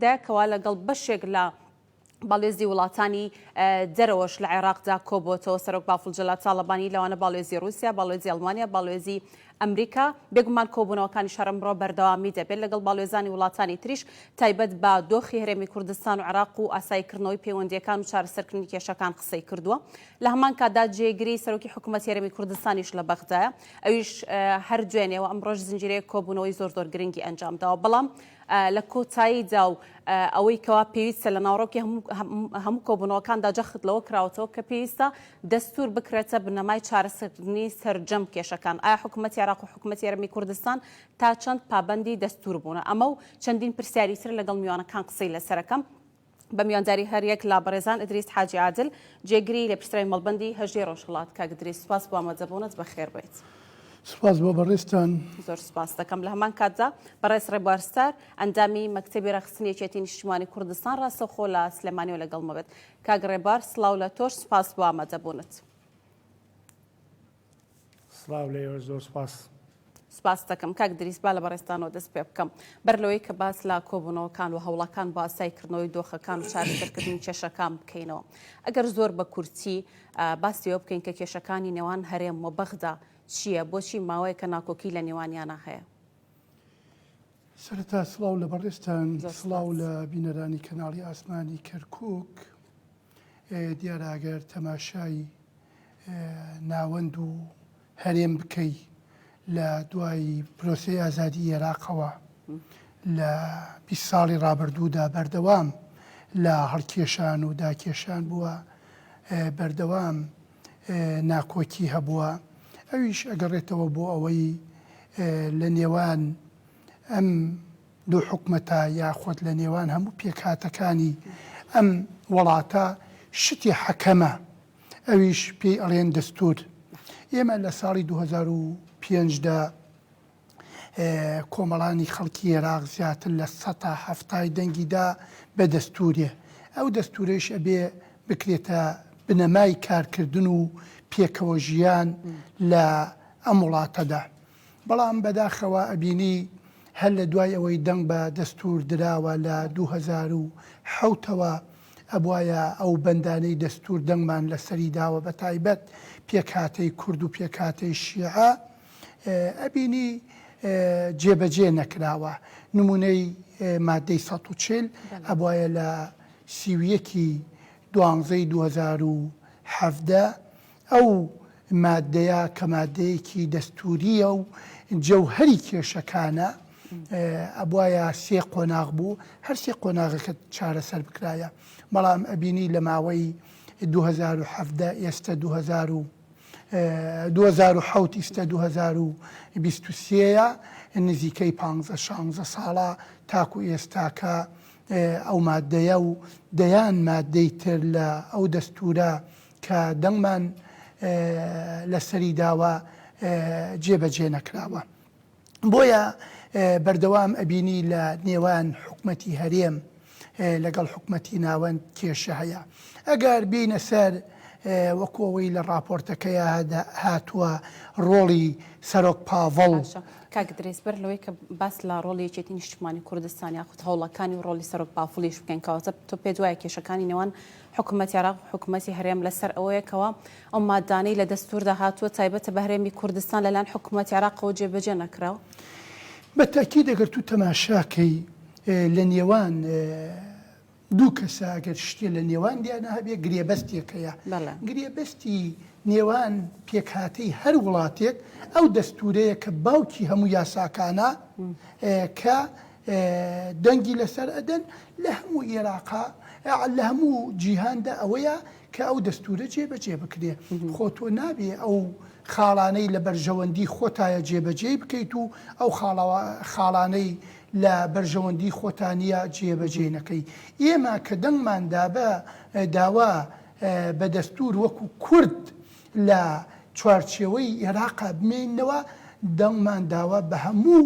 کوردە کەوا لەگەڵ بەشێک لە باڵێزی وڵاتانی دەرەوەش لە عێراقدا کۆبووەتەوە سەرۆک باڵفڵجەلات تاڵەبانی لەوانە باڵێزی رووسیا، باڵێزی ئەڵمانیا، باڵێزی ئەمریکا بێگومان کۆبوونەوەکانی شەڕەمڕۆ بەردەوامی دەبێت لەگەڵ باڵێزانی وڵاتانی تریش تایبەت بە دۆخی هەرێمی کوردستان و عێراق و ئاساییکردنەوەی پەیوەندیەکان و چارەسەرکردنی کێشەکان قسەی کردووە. لە هەمان کاتدا جێگیری سەرۆکی حکوومەتی هەرێمی کوردستانیش لە بەغدایە، ئەویش هەر دوێنێەوە ئەمڕۆژ زنجیرەیە کۆبوونەوەی زۆر گرنگی ئەنجامداوە. بەڵام لە کۆتاییدا و ئەوەی کەوا پێویستە لە ناوڕۆکی هەموو کۆبوونەوەکاندا جەخت لەوە کراوەتەوە کە پێویستە دەستور بکرێتە بنەمای چارەسەرکردنی سەرجەم کێشەکان. ئایا حکوومەتی عێراق و حکوومەتی هەرێمی کوردستان تا چەند پابەندی دەستور بوونە؟ ئەمە و چەندین پرسیاری تر لەگەڵ میوانەکان قسەی لەسەرەکەم بە میوانداری هەریەک لا بەڕێزان ئەدریس حاجی عادل جێگیری لە پرسیاری مەڵبەندی هەژدی ڕۆژهەڵات. کاک ئەدریس سوپاس بۆ ئامادەبوونت، بەخێر بێت. سپاس بۆ بەڕێستان. زۆر سپاس دەکەم. لە هەمان کاتدا بەڕێز ڕێبوارستار ئەندامی مەکتەبی ڕەخستنی یەکێتی نیشتیمانی کوردستان ڕاستەوخۆ لە سلێمانی و لەگەڵ مەبێت. کاک ڕێبوار سڵاو لە تۆش، سپاس بۆ ئامادەبوونت. سڵاو لێوە، زۆر سپاس. سپاس دەکەم. کاک ئەدریس با لە بەڕێستانەوە دەست پێ بکەم بەر لەوەی کە باس لە کۆبوونەوەکان و هەوڵەکان بۆ ئاساییکردنەوەی دۆخەکان و چارەسەرکردنی کێشەکان بکەینەوە. ئەگەر زۆر بە کورتی باسی ئەوە بکەین کە کێشەکانی نێوان هەرێم و بەغدا چییە، بۆچی ماوەیە کە ناکۆکی لە نێوانیانە هەیە؟ سەرەتا سڵاو لە بەڕێستان، سڵاو لە بینەرانی کەناڵی ئاسمانی کەرکووک. دیارە ئەگەر تەماشای ناوەند و هەرێم بکەی لە دوای پرۆسەی ئازادی عێراقەوە لە 20 ساڵی ڕابردوودا بەردەوام لە هەڵکێشان و داکێشان بووە، بەردەوام ناکۆکی هەبووە. ئەویش ئەگەڕێتەوە بۆ ئەوەی لە نێوان ئەم دوو حکومەتە یاخۆت لە نێوان هەموو پێکهاتەکانی ئەم وڵاتە شتی حەکەمە، ئەویش پێی ئەڵێن دەستور. ئێمە لە ساڵی 2005دا کۆمەڵانی خەڵکی عێراق زیاتر لە 170 دەنگیدا بە دەستورێ. ئەو دەستورێش ئەبێ بکرێتە بنەمای کارکردن و پێکەوە ژیان لە ئەم وڵاتەدا. بەڵام بەداخەوە ئەبینی هەر لە دوای ئەوەی دەنگ بە دەستور دراوە لە 2007ەوە ئەبوایە ئەو بەندانەی دەستور دەنگمان لەسەری داوە بە تایبەت پێکهاتەی کورد و پێکهاتەی شیعە ئەبینی جێبەجێ نەکراوە. نمونەی مادەی 140 ئەبوایە لە 31/12/2017 ئەو مادەیە کە مادەیەکی دەستوریە و جەوهەری کێشەکانە ئەبوایە 3 قۆناغ بوو، هەر 3 قۆناغەکە چارەسەر بکرایە. بەڵام ئەبینی لە ماوەی 2017 ئێستا 2007 ئێستا 2023 نزیکەی 15-16 ساڵە تاکو ئێستاکە ئەو مادەیە و دەیان مادەی تر لە ئەو دەستورە کە دەنگمان لەسەری داوە جێبەجێ نەکراوە. بۆیە بەردەوام ئەبینی لە نێوان حکومەتی هەرێم لەگەڵ حکومەتی ناوەند کێشە هەیە. ئەگەر بینە سەر وەکۆەوەی لە راپۆرتەکەیە هاتووە ڕۆڵی سەرۆک پاڤڵ. کاک ئەدریس بەر لەوەی کە باس لە ڕۆڵی یەکێتی نیشتیمانی کوردستان یاخود هەوڵەکانی و ڕۆڵی سەرۆک پاڤڵیش بکەین کەواتە تۆ پێ دوایە کێشەکانی نێوان حکومەتی عێراق و حکومەتی هەرێم لەسەر ئەوەیەکەوە ئەو مادانەی لە دەستوردا هاتووە تایبەتە بە هەرێمی کوردستان لەلایەن حکومەتی عێراقەوە جێبەجێ نەکراوە. بەتاکید ئەگەر تو تەماشاکەی لە نێوان دوو کەسە ئەگەر شتێ لە نێوان دیانە هەبێ گرێبەستێکەیە. گرێبەستی نێوان پێکهاتەی هەر وڵاتێک ئەو دەستورەیە کە باوکی هەموو یاساکانە کە دەنگی لەسەر ئەدەن لە هەموو عێراقا لە هەموو جیهاندا ئەوەیە کە ئەو دەستورە جێبەجێ بکرێ. خۆ تۆ نابێ ئەو خاڵانەی لە بەرژەوەندی خۆتایە جێبەجێ بکەیت و ئەو خاڵانەی لە بەرژەوەندی خۆتانیە جێبەجێ نەکەی. ئێمە کە دەنگماندا بە داوا بە دەستور وەکو کورد لە چوارچێوەی عێراقا بمێنەوە دەنگمان داوە بە هەموو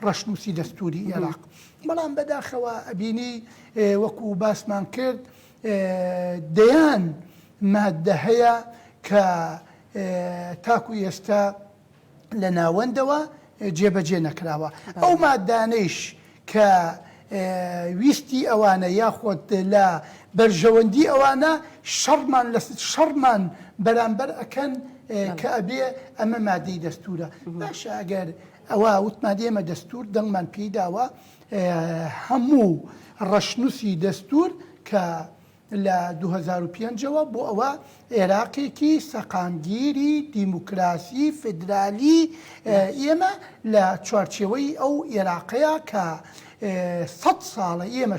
ڕەشنووسی دەستوری عێراق. بەڵام بەداخەوە ئەبینی وەکو باسمان کرد دەیان مادە هەیە کە تاکو ئێستا لە ناوەندەوە جێبەجێ نەکراوە. ئەو مادانەیش کە ویستی ئەوانە یاخۆت لە بەرژەوەندی ئەوانە شەڕمان بەرامبەر ئەکەن کە ئەبێ ئەمە مادەی دەستورە. باشە ئەگەر ئەوە وتمادی ئێمە دەستور دەنگمان پێداوە هەموو ڕەشنووسی دەستور کە لە 2005ەوە بۆ ئەوە عێراقێکی سەقامگیری دیموکراسی فدرالی ئێمە لە چوارچێوەی ئەو عێراقەیە کە 100 ساڵە ئێمە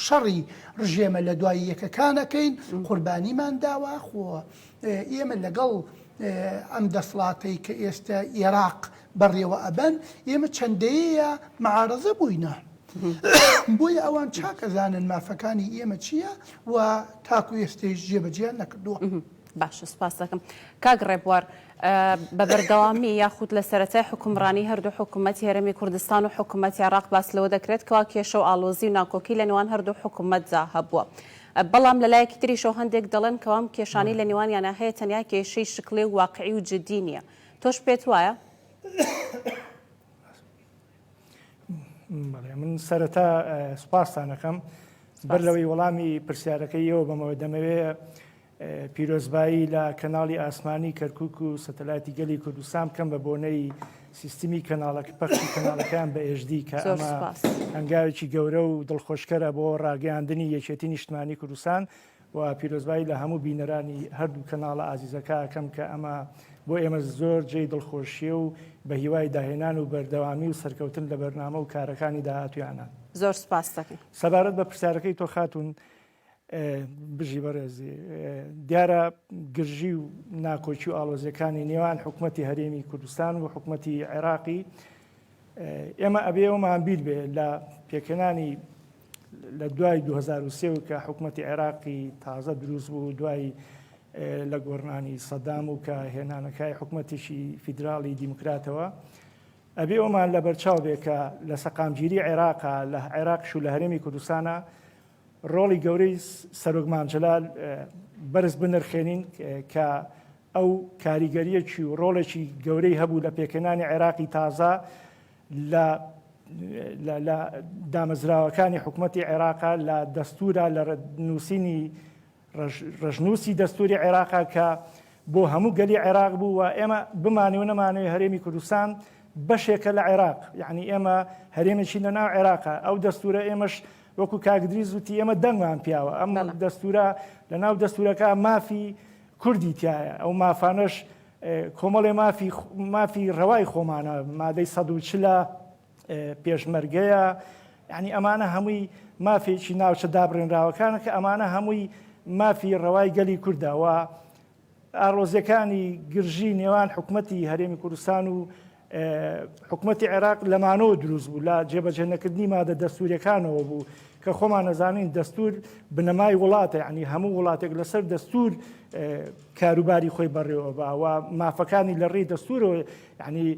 شەڕی ڕژێمە لە دوای یەکەکانەکەین قوربانیمان داوە خۆ ئێمە لەگەڵ ئەم دەسڵاتەی کە ئێستا عێراق بەڕێوە ئەبەن ئێمە چەندەیە معارەزە بووینە. بۆیە ئەوان چاکەزانن مافەکانی ئێمە چییە و تاکو ئێستەیش جێبەجێیان نەکردووە. باشە سپاس دەکەم. کاک ڕێبوار بە بەردەوامی یاخود لە سەرەتای حکومڕانی هەردوو حکوومەتی هەرێمی کوردستان و حکوومەتی عێراق باس لەوە دەکرێت کەوا کێشە و ئالۆزی و ناکۆکی لە نێوان هەردوو حکوومەتدا هەبووە. بەڵام لەلایەکی تریشەوە هەندێک دەڵێن کەوام کێشانی لە نێوانیانە هەیە تەنیا کێشەی شکلی و واقعی و جدی نییە. تۆش پێت وایە؟ من سەرەتا سوپاسانەکەم بەر لەوەی وەڵامی پرسیارەکەیەوە بەمەوە دەمەوێت پیرۆزبایی لە کەناڵی ئاسمانی کەرکک و سەتەلایتی گەلی کوردستان بکەم بە بۆنەی سیستمی پەخشی کەناڵەکان بە HD کە ئەمە هەنگاوێکی گەورە و دڵخۆشکەرە بۆ ڕاگەیاندنی یەکێتی نیشتمانی کوردستان و پیرۆزبایی لە هەموو بینەرانی هەردوو کەناڵە ئازیزەکە ئەەکەم کە ئەمە بۆ ئێمە زۆر جێی دڵخۆشیە و بە هیوای داهێنان و بەردەوامی و سەرکەوتن لە بەرنامە و کارەکانی داهاتویانە. زۆر سپاس دەکەم. سەبارەت بە پرسیارەکەی تۆ خاتون بژی بەڕێزی دیارە گرژی و ناکۆچی و ئاڵۆزیەکانی نێوان حکوومەتی هەرێمی کوردستان و حکوومەتی عێراقی ئێمە ئەبێەوەمان بیر بێ لە پێکەنانی لە دوای 2023 کە حکوومەتی عێراقی تازە دروست بوو دوای لە گۆڕنانی سەدام و کە هێنانەکەی حکوومەتیشی فیدراڵی دیموکراتەوە ئەبێ ئەومان لە بەرچاو بێ کە لە سەقامگیری عێراقا لە عێراقش و لە هەرێمی کوردستانە ڕۆڵی گەورەی سەرۆک مامجلال بەرز بنرخێنین کە ئەو کاریگەریەکی و ڕۆڵێکی گەورەی هەبوو لە پێکەنانی عێراقی تازە لە دامەزراوەکانی حکوومەتی عێراقا لە دەستورە لە نووسینی ڕژنووسی دەستوری عێراقا کە بۆ هەموو گەلی عێراق بوو و ئێمە بمانێ و نەمانەوەی هەرێمی کوردستان بەشێکە لە عێراق یعنی ئێمە هەرێمێکی لە ناو عێراقا ئەو دەستورە ئێمەش وەکو کاگدری زووتی ئێمە دەنگمان پیاوە ئەم دەستورە لە ناو دەستورەکە مافی کوردی تایە ئەو مافانەش کۆمەڵێ مافی ڕەوای خۆمانە مادەی 140 پێشمەرگەیە یعنی ئەمانە هەمووی مافێکی ناوچە دابڕێنراوەکانە کە ئەمانە هەمووی مافی ڕەوای گەلی کوردەوە ئاڕۆزیەکانی گرژی نێوان حکوومەتی هەرێمی کوردستان و حکوومەتی عێراق لەمانەوە دروست بوو لە جێبەجێنەکردنی مادە دەستوریەکانەوە بوو کە خۆمان نەزانین دەستور بنەمای وڵاتە ینی هەموو وڵاتێک لەسەر دەستور کاروباری خۆی بەڕێوە باوە مافەکانی لە ڕێی دەستورەوە ینی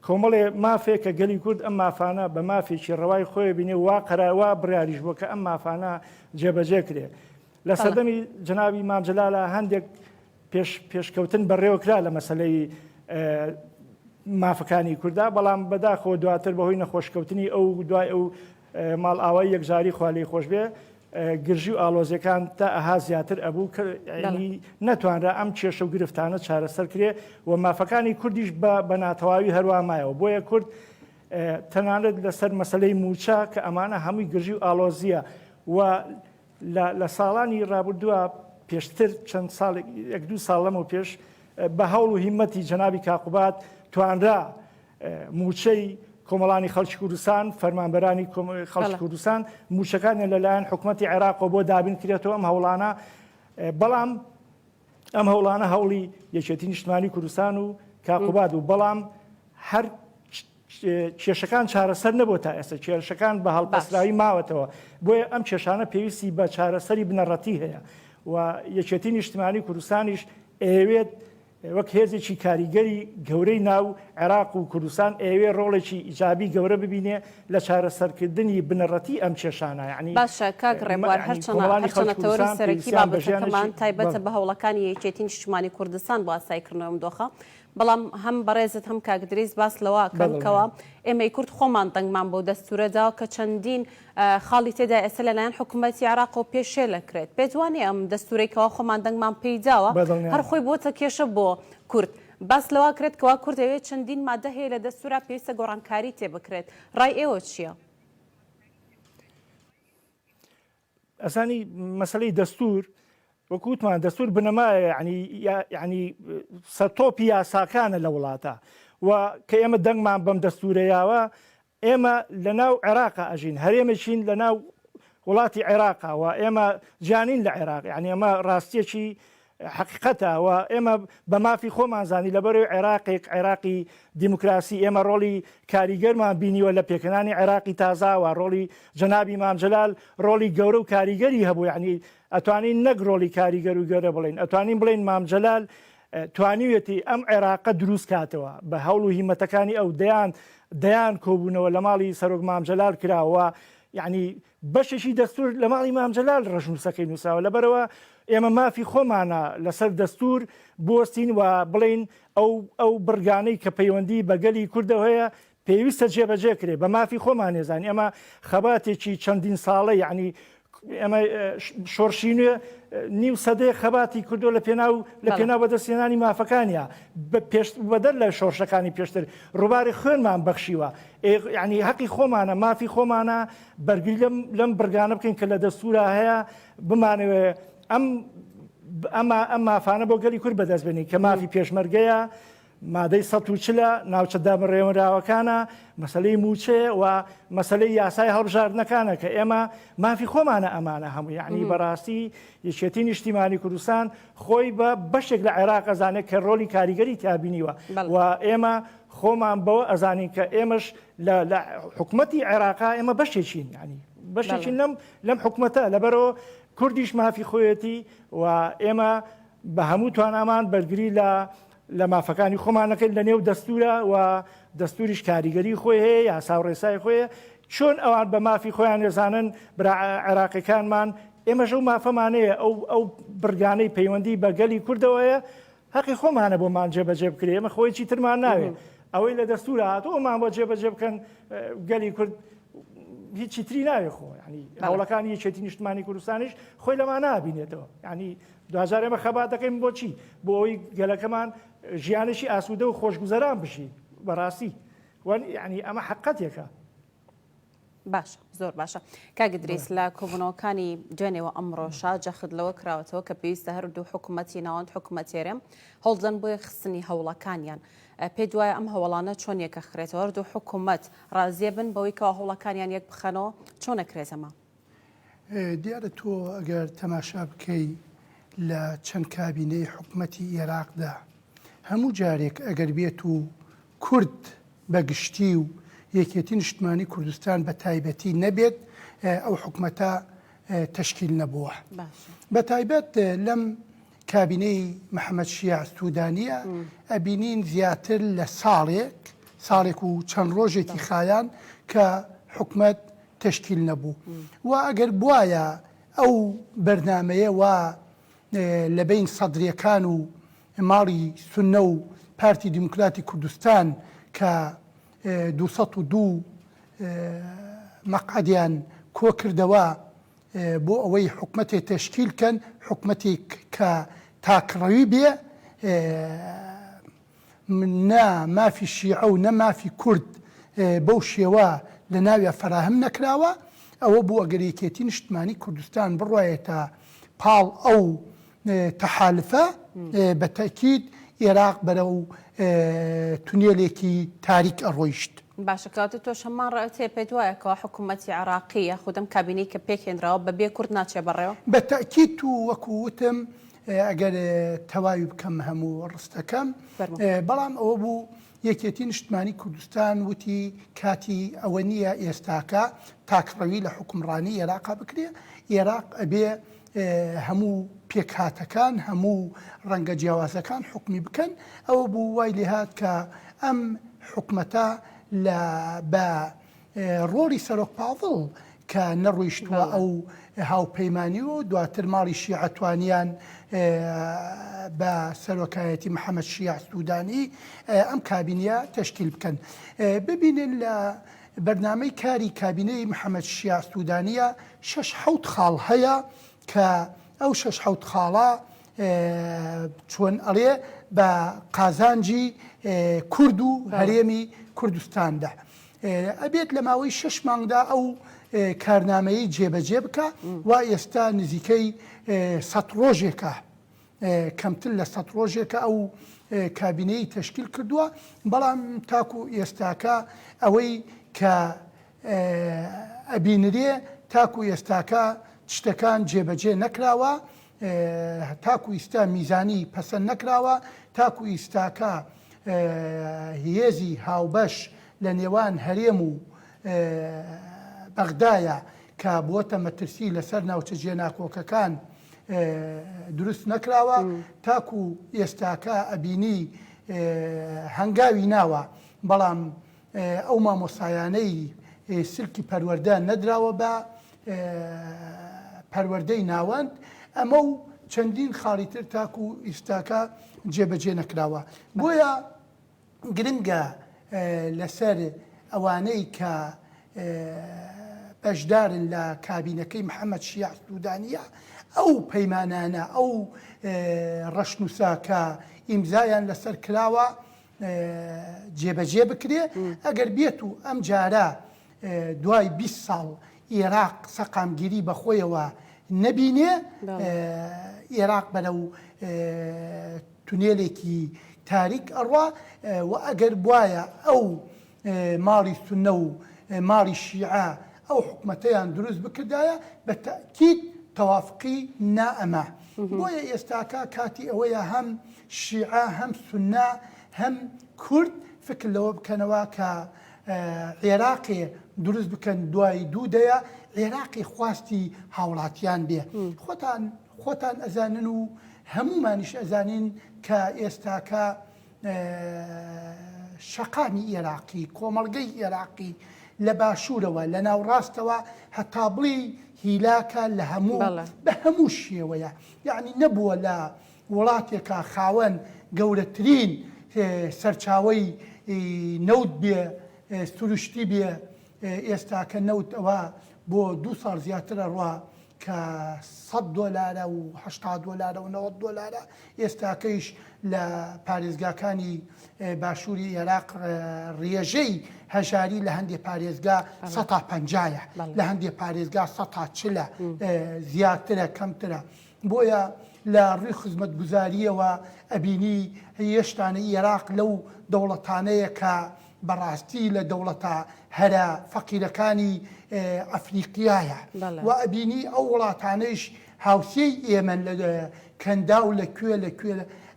کۆمەڵێ مافێک کە گەلی کورد ئەم مافانە بە مافێکی ڕەوای خۆی بینێ وا قەراوا بڕیاریش بووە کە ئەم مافانە جێبەجێ کرێ لە سەردەمی جنابی مامجلالە هەندێک پێشکەوتن بەڕێوەکرا لە مەسلەی مافەکانی کووردا بەڵام بەداخەوە دواتر بەهۆی نەخۆشکەوتنی ئەو دوای ئەو ماڵ ئاوایی یەکجاری خوالی خۆش بێ گرژی و ئالۆزیەکان تا ئەها زیاتر ئەبوو نەتوانرا ئەم کێشە و گرفتانە چارەسەر کرێ و مافەکانی کوردیش بە ناتەواوی هەروە مایەوە بۆیە کورد تەنانەت لەسەر مەسلەی موچە کە ئەمانە هەمووی گرژی و ئالۆزیە و لە ساڵانی ڕابردووە پێشتر چەند ساڵێک 1-2 ساڵ لەمەوە پێش بە هەوڵ و هیمەتی جەنابی کاقوبات توانرا موچەی کۆمەڵانی خەڵکی کوردستان فەرمانبەرانی خەڵکی کوردستان موچەکانیان لەلایەن حکوومەتی عێراق بۆ دابین کرێتەوە ئەم هەوڵانە بەڵام ئەم هەوڵانە هەوڵی یەکێتی نیشتمانی کوردستان و کاقوبات و بەڵام هەر کێشەکان چارەسەر نەبوو تا ئێستا کێشەکان بە هەڵبەستراوی ماوەتەوە بۆیە ئەم کێشانە پێویستی بە چارەسەری بنەڕەتی هەیە و یەکێتی نیشتمانی کوردستانیش ئەوێت وەک هێزێکی کاریگەری گەورەی ناو عێراق و کوردستان ئەوێ ڕۆڵێکی ئیجابی گەورە ببینێ لە چارەسەرکردنی بنەڕەتی ئەم کێشانە یعنی باشە کاک ڕێبوار هەرچەنە تەوەری سەرەکی بابەتەکەمان تایبەتە بە هەوڵەکانی یەکێتی نیشتمانی کوردستان بۆ ئاسایکردنەوەم دۆخە بەڵام هەم بەڕێزت هەم کاگدریس باس لەوەکەمکەوە ئێمەی کورد خۆمان دەنگمان بۆ دەستورەدا کە چەندین خاڵی تێدا ئێستا لەلایەن حکوومەتی عێراق و پێشێ لەکرێت پێتوانێ ئەم دەستورێکەوە خۆمان دەنگمان پێیداوە هەر خۆی بۆتە کێشە بۆ کورد باس لەوە کرێت کەوا کوردەوێت چەندین مادە هەیە لە دەستورە پێویستە گۆڕانکاری تێ بکرێت ڕای ئێوە چییە؟ ئەسانی مەسلەی دەستور وەکوتمان دەستور بنەمایە ینی سەرتۆپی یاساکانە لە وڵاتە و کە ئێمە دەنگمان بەم دەستورەیاوە ئێمە لە ناو عێراقا ئەژین هەرێمەچین لە ناو وڵاتی عێراقا و ئێمە جانین لە عێراق ینی ئەمە ڕاستیەکی حقیقەتە و ئێمە بە مافی خۆمان زانی لەبەرەوەی عێراقی دیموکراسی ئێمە ڕۆڵی کاریگەرمان بینیوە لە پێکەنانی عێراقی تازاوە ڕۆڵی جەنابی مام جەلال ڕۆڵی گەورە و کاریگەری هەبوو یعنی ئەتوانین نەک ڕۆڵی کاریگەر و گەورە بڵین ئەتوانین بڵین مام جەلال توانیوێتی ئەم عێراقە دروست کاتەوە بە هەوڵ و هیمەتەکانی ئەو دەیان کۆبوونەوە لە ماڵی سەرۆک مام جەلال کراوە یعنی بەشێکی دەستور لە ماڵی مام جەلال ڕەشنووسەکەی نووساوە لەبەرەوە ئێمە مافی خۆمانە لەسەر دەستور بۆستین و بڵین ئەو بڕگانەی کە پەیوەندی بەگەلی کوردەوە هەیە پێویستە جێبەجێکرێ بە مافی خۆمان نێزانانی ئەمە خەباتێکی چەندین ساڵە یعنی ئەمە شۆرشی نوێ نیو سەدەی خەباتی کردو لە پێناو بەدەستێنانی مافەکانیە بەدەر لە شۆرشەکانی پێشتر ڕووباری خوێنمان بەخشیوە یعنی حەقی خۆمانە مافی خۆمانە بەرگری لەم بڕگانە بکەین کە لە دەستورە هەیە بمانەوێ ئەم مافانە بۆ گەلی کورد بەدەست بێنین کە مافی پێشمەرگەیە مادەی 140 ناوچە دامەڕێوەراوەکانە مەسلەی موچێ و مەسلەی یاسای هەڵبژاردنەکانە کە ئێمە مافی خۆمانە ئەمانە هەموو یعنی بەڕاستی یەکێتی نیشتیمانی کوردستان خۆی بە بەشێک لە عێراق ئەزانێت کە ڕۆلی کاریگەری تابینیوە و ئێمە خۆمان بەوە ئەزانین کە ئێمەش لە حکوومەتی عێراقا ئێمە بەشێکین ینی بەشێکین لەم حکوومەتە لەبەرەوە کوردیش مافی خۆیەتی و ئێمە بە هەموو توانامان بەرگری لە مافەکانی خۆمانەکەین لە نێو دەستورە و دەستوریش کاریگەری خۆی هەیە یا ساوڕێسای خۆیە چۆن ئەوان بە مافی خۆیان ێزانن برا عێراقیەکانمان ئێمەش ئەو مافەمانەیە ئەو بڕگانەی پەیوەندی بە گەلی کوردەوەیە حەقی خۆمانە بۆمان جێبەجێ بکرێ ئێمە خۆی چی ترمان ناوێت ئەوەی لە دەستورە هاتووەمان بۆ جێبەجێ بکەن گەلی کورد هیچی تری ناوێ خۆ ینی هەوڵەکانی یەکێتی نیشتمانی کوردستانیش خۆی لەمان نابینێتەوە ینی دوجار ئێمە خەبات دەکەین بۆچی بۆ ئەوی گەلەکەمان ژیانشی ئاسوودە و خۆشگوزەران بشی بەڕاستی ینی ئەمە حقەتێکە باشە زۆر باشە کاگدریس لە کۆبوونەوەکانی دوێنێەوە ئەمڕۆژە جەخت لەوە کراوەتەوە کە پێویستە هەردوو حکوومەتی ناوەند حکوومەتێرم هەڵدەن بۆی خستنی هەوڵەکانیان پێ دوایە ئەم هەوڵانە چۆن یەکە خرێتەوە هەردوو حکوومەت ڕازیە بن بەوەی کەەوە هەوڵەکانیان یەک بخەنەوە چۆنە کرێتەمە دیارە تۆ ئەگەر تەماشا بکەی لە چەند کابینەی حکوومەتی عێراقدا هەموو جارێک ئەگەر بێت و کورد بەگشتی و یەکێتی نیشتمانی کوردستان بە تایبەتی نەبێت ئەو حکوومەتە تەشکیل نەبووە بە تایبەت لەم کابینەی محەممەد شیع سوودانیە ئەبینین زیاتر لە ساڵێک و چەند ڕۆژێکی خایان کە حکوومەت تەشکیل نەبوو و ئەگەر بواە ئەو بەرنمەیە و لە بین سەدرەکان و ماڵی سونە و پارتی دیموکراتی کوردستان کە 202 مەقعدیان کۆ کردەوە بۆ ئەوەی حکوومەتێک تەشکیلکەن حکوومەتێک کە تاکڕەوی بێ نا مافی شیعە و نە مافی کورد بەو شێوە لە ناویە فراهم نەکراوە ئەوە بوو ئەگەر یەکێتی نیشتمانی کوردستان بڕایەتە پاڵ ئەو تەحالفە بە تەکید عێراق بەرەو تونێلێکی تاریک ئەڕۆیشت باشەکەواتە تۆش هەمان ڕێتێ پێت وایەکەوە حکوومەتی عێراقیە خودم کابینەی کە پێکهێنراوە بەبێ کورد ناچێ بەڕێوە بە تەکید و وەکووتم ئەگەر تەواوی بکەم هەموو ڕستەکەم بەڵام ئەوە بوو یەکێتی نیشتمانی کوردستان وتی کاتی ئەوە نییە ئێستاکە تاکڕەوی لە حکومڕانی عێراقا بکرێ عێراق ئەبێ هەموو پێکهاتەکان هەموو ڕەنگە جیاوازەکان حکمی بکەن ئەوە بوو وای لێهات کە ئەم حکومەتە بە ڕۆڵی سەرۆک پاڵ کە نەڕۆیشتووە ئەو هاوپەیمانی و دواتر ماڵی شیعەتوانیان بە سەرۆکایەتی محەممەد شیع سوودانی ئەم کابینە تشکیل بکەن. ببینن لە بەرنامەی کاری کابینەی محەممەد شیع سوودانیە 6-7 خاڵ هەیە کە ئەو 6-7 خاڵە چۆن ئەڵێ بە قازانجی کورد و هەرێمی کوردستاندا ئەبێت لە ماوەی 6 مانگدا ئەو کارنامەی جێبەجێ بکە و ئێستا نزیکەی 100 ڕۆژێکە کەمتر لە 100 ڕۆژێکە ئەو کابینەی تشکیل کردووە، بەڵام تاکو ئێستاکە ئەوەی کە ئەبینرێ تاکو ئێستاکە شتەکان جێبەجێ نەکراوە، تاکو ئیستا میزانی پەسەند نەکراوە، تاکو ئیستاکە هێزی هاوبەش لە نێوان هەرێم و بەغدایە کە بۆتە مەترسی لەسەر ناوچە جێناکۆکەکان دروست نەکراوە، تاکو ئێستاکە ئەبینی هەنگاوی ناوە، بەڵام ئەو مامۆسایانەی سلکی پەروەردە نەدراوە بە پەروەردەی ناوەند، ئەمە و چەندین خاڵیتر تاکو ئیستاکە جێبەجێ نەکراوە. بۆیە گرنگە لەسەر ئەوانەی کە بەشدارن لە کابینەکەی محەممەد شیع سوودانیە ئەو پەیمانانە ئەو ڕەشنووسا کە ئیمزایان لەسەر کراوە جێبەجێ بکرێ. ئەگەر بێت و ئەم جارە دوای 20 ساڵ عێراق سەقامگیری بەخۆیەوە نەبینێ، عێراق بەرەو تونێلێکی تاریک ئەڕوا و ئەگەر بواە ئەو ماڵی سونە و ماڵی شیعە ئەو حکومەتەیان دروست بکردایە بە تەکید تەوافقی نائەمە. بۆیە ئێستاکە کاتی ئەوەیە هەم شیعە هەم سونە هەم کورد فکر لەوە بکەنەوە کە عێراقێ دروست بکەن دوای دوودەیە عێراقی خواستی هاوڵاتیان بێ. خۆتان ئەزانن و هەمومانیش ئەزانین کە ئێستاکە شەقامی عێراقی کۆمەڵگەی عێراقی لە باشوورەوە لە ناوڕاستەوە هەتا بڵی هیلاکە لە هەموو بە هەموو شێوەیە، یعنی نەبووە لە وڵاتێکە خاوەن گەورەترین سەرچاوەی نەوت بێ سروشتی بێ، ئێستاکە نەوت ئەوە بۆ 2 ساڵ زیاترە ڕوا کە $100 و $80 و $90، ئێستاکەیش لە پارێزگاکانی باشووری عێراق ڕێژەی هەژاری لە هەندێک پارێزگا 150ە، لە هەندێک پارێزگا 140 زیاترە کەمترە. بۆیە لە ڕووی خزمەتگوزاریەوە ئەبینی هێشتانە عێراق لەو دەوڵەتانەیە کە بەڕاستی لە دەوڵەتە هەرە فەقیرەکانی ئەفریقیایە و ئەبینی ئەو وڵاتانەیش هاوسێی ئێمەن لە کەندا و لەکوێ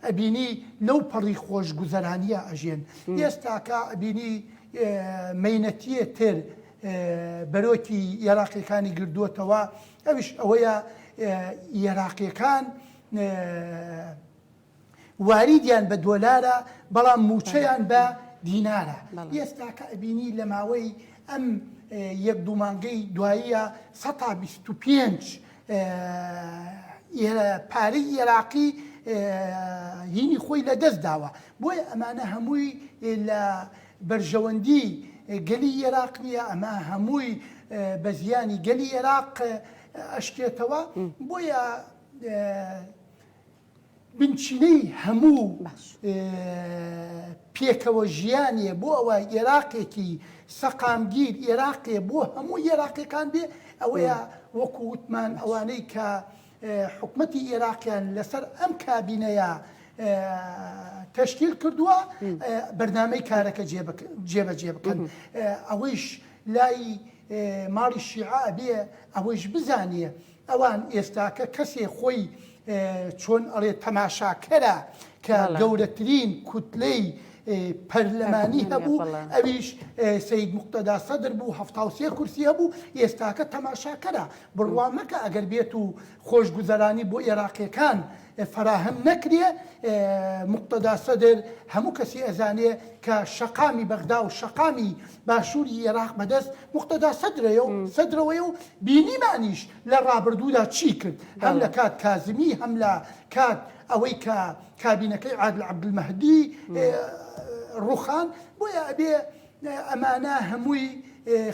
ئەبینی لەو پەڕی خۆش گوزەرانیە ئەژێن. ئێستاکە ئەبینی مەینەتیە تر بەرۆکی عێراقیەکانی گردووەتەوە، ئەویش ئەوەیە عێراقیەکان واریدیان بە دۆلارە بەڵام موچەیان بە دینارە. ئێستاکە ئەبینی لە ماوەی ئەم 1-2 مانگەی دواییە 125 پارەی عێراقی هینی خۆی لە دەست داوە. بۆیە ئەمانە هەمووی لە بەرژەوەندی گەلی عێراق نییە، ئەمە هەمووی بە زیانی گەلی عێراق ئەشکێتەوە. بۆیە بنچینەی هەموو پێکەوە ژیانیە بۆ ئەوە عێراقێکی سەقامگیر عێراقێ بۆ هەموو عێراقیەکان بێ. ئەوەیە وەکو وتمان ئەوانەی کە حکومەتی عێراقیان لەسەر ئەم کابینەیە تشکیل کردووە بەرنامەی کارەکە جێبەجێ بکەن. ئەوەیش لای ماڵی شیعە بێ ئەوەیش بزانیە ئەوان ئێستاکە کەسێ خۆی چۆن ئەڵێ تەماشاکەرە کە گەورەترین کوتلەی پەرلەمانی هەبوو ئەویش سید مقتەدا سەدر بوو 73 کورسی هەبوو ئێستاکە تەماشاکەرە بڕوا مەکە ئەگەر بێت و خۆشگوزەرانی بۆ عێراقیەکان فراهم نەکرێ مقتەدا سەدر هەموو کەسی ئەزانێ کە شەقامی بەغدا و شەقامی باشووری عێراق بەدەست مقتەدا سەدرەوەی و بینیمانیش لە ڕابردوودا چی کرد هەم لە کات کازمی هەم لە کات ئەوەی کە کابینەکەی عادل عەبدولمەهدی ڕوخان بۆیە ئەبێ ئەمانە هەمووی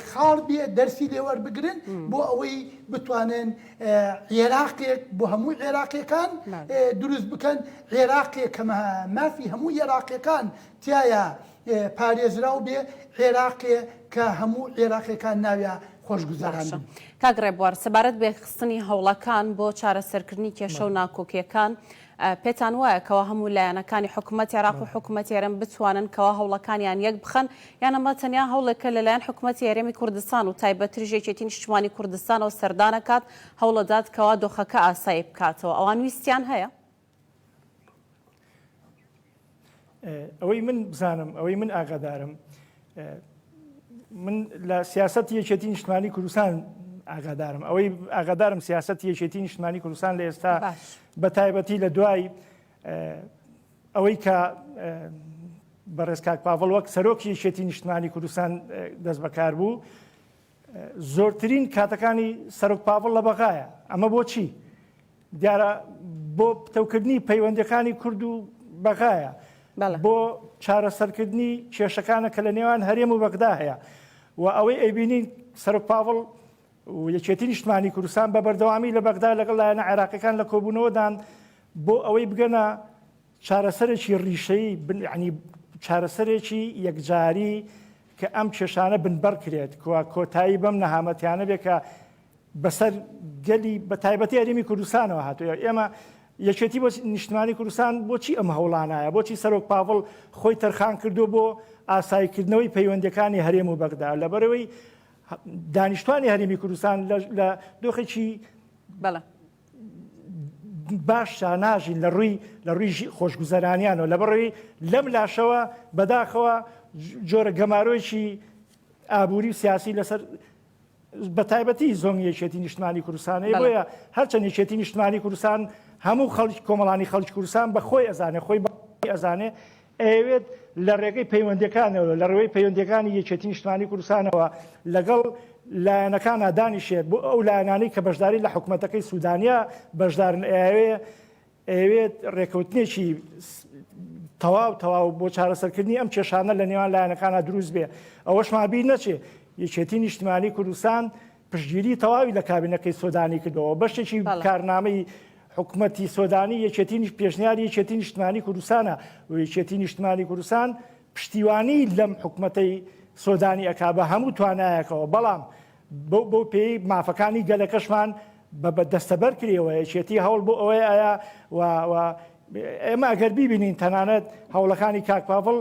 خاڵ بێ دەرسی لێوەربگرن بۆ ئەوەی بتوانن عێراقێک بۆ هەموو عێراقیەکان دروست بکەن عێراقێک کە مافی هەموو عێراقیەکان تایە پارێزراو بێ عێراقێ کە هەموو عێراقیەکان ناویە خۆشگوزەران بن. کاک ڕێبوار سەبارەت بە خستنی هەوڵەکان بۆ چارەسەرکردنی کێشە و ناکۆکیەکان پێتان وایە کەەوە هەموو لایەنەکانی حکوومەت عێراق و حکوومەت ئێرەم بتوانن کەەوە هەوڵەکانیان یەک بخەن یان ئەمە تەنیا هەوڵێکە لەلایەن حکوومەتی هەرێمی کوردستان و تایبەتتر ژێکێتی نیشتیمانی کوردستانەوە سەردانەکات هەوڵەدات کەەوە دۆخەکە ئاسایی بکاتەوە ئەوان ویستیان هەیە؟ ئەوەی من بزانم ئەوەی من ئاگادارم من لە سیاسەتی یەکێتی نیشتیمانی کوردستان ئاگادارم ئەوەی ئاگادارم سیاسەتی یەکێتی نیشتیمانی کوردستان لە ئێستا بە تایبەتی لە دوای ئەوەی کە بەڕێز کاک پاڤڵ وەک سەرۆکی یەکێتی نیشتیمانی کوردستان دەست بەکار بوو زۆرترین کاتەکانی سەرۆک پاڤڵ لە بەغایە ئەمە بۆچی؟ دیارە بۆ پتەوکردنی پەیوەندەکانی کورد و بەغایە بۆ چارەسەرکردنی کێشەکانە کە لە نێوان هەرێم و بەغدا هەیە و ئەوەی ئەیبینین سەرۆک پاڤڵ و یەکێتی نیشتیمانی کوردستان بە بەردەوامی لە بەغدا لەگەڵ لایەنە عێراقیەکان لە کۆبوونەوەدان بۆ ئەوەی بگەنە چارەسەرێکی ڕیشەیی ینی چارەسەرێکی یەکجاری کە ئەم کێشانە بنبەر کرێت کۆتایی بەم نەهامەتیانە بێ کە بەسەر گەلی بە تایبەتی هەرێمی کوردستانەوە هاتووە ئێمە یەکێتی بۆ نیشتیمانی کوردستان بۆچی ئەم هەوڵانایە بۆچی سەرۆک پاڤڵ خۆی تەرخان کردو بۆ ئاساییکردنەوەی پەیوەندەکانی هەرێم و بەغدا لەبەرەوەی دانیشتوانی هەرێمی کوردستان لە دۆخێکی باش ناژین لە ڕووی خۆشگوزەرانیانەوە لەبەڕەوەی لەم لاشەوە بەداخەوە جۆرە گەمارۆیەکی ئابووری و سیاسی لەسەر بە تایبەتی زۆنگ یەکێتی نیشتیمانی کوردستانەیە بۆیە هەرچەند یەکێتی نیشتیمانی کوردستان هەموو کۆمەڵانی خەڵکی کوردستان بە خۆی ئەزانێ خۆی ئەزانێ ئەوێت لە ڕێگەی پەیوەندەکانەوە لە ڕێوەی پەیوەندەکانی یەکێتی نیشتیمانی کوردستانەوە لەگەڵ لایەنەکان دانیشێت بۆ ئەو لایەنانەی کە بەشداری لە حکوومەتەکەی سوودانیا بەشدارن ئەوێت ڕێکەوتنێکی تەواو بۆ چارەسەرکردنی ئەم کێشانە لە نێوان لایەنەکانە دروست بێ ئەوەش مابیر نەچێ یەکێتی نیشتیمانی کوردستان پشتگیری تەواوی لە کابینەکەی سۆدانی کردەوە بەشێکی کارنامەی حکوومەتی سۆدانی یەکێتی پێشنیاری یەکێتی نیشتیمانی کوردستانە و یەکێتی نیشتیمانی کوردستان پشتیوانی لەم حکوومەتەی سۆدانی ئەکا بە هەموو توانایەکەوە بەڵام بۆ پێی مافەکانی گەلەکەشمان بە دەستەبەر کردەوە یەکێتی هەوڵ بۆ ئەوەی ئایا ئێمە ئەگەر بیبینین تەنانەت هەوڵەکانی کاک پاڤڵ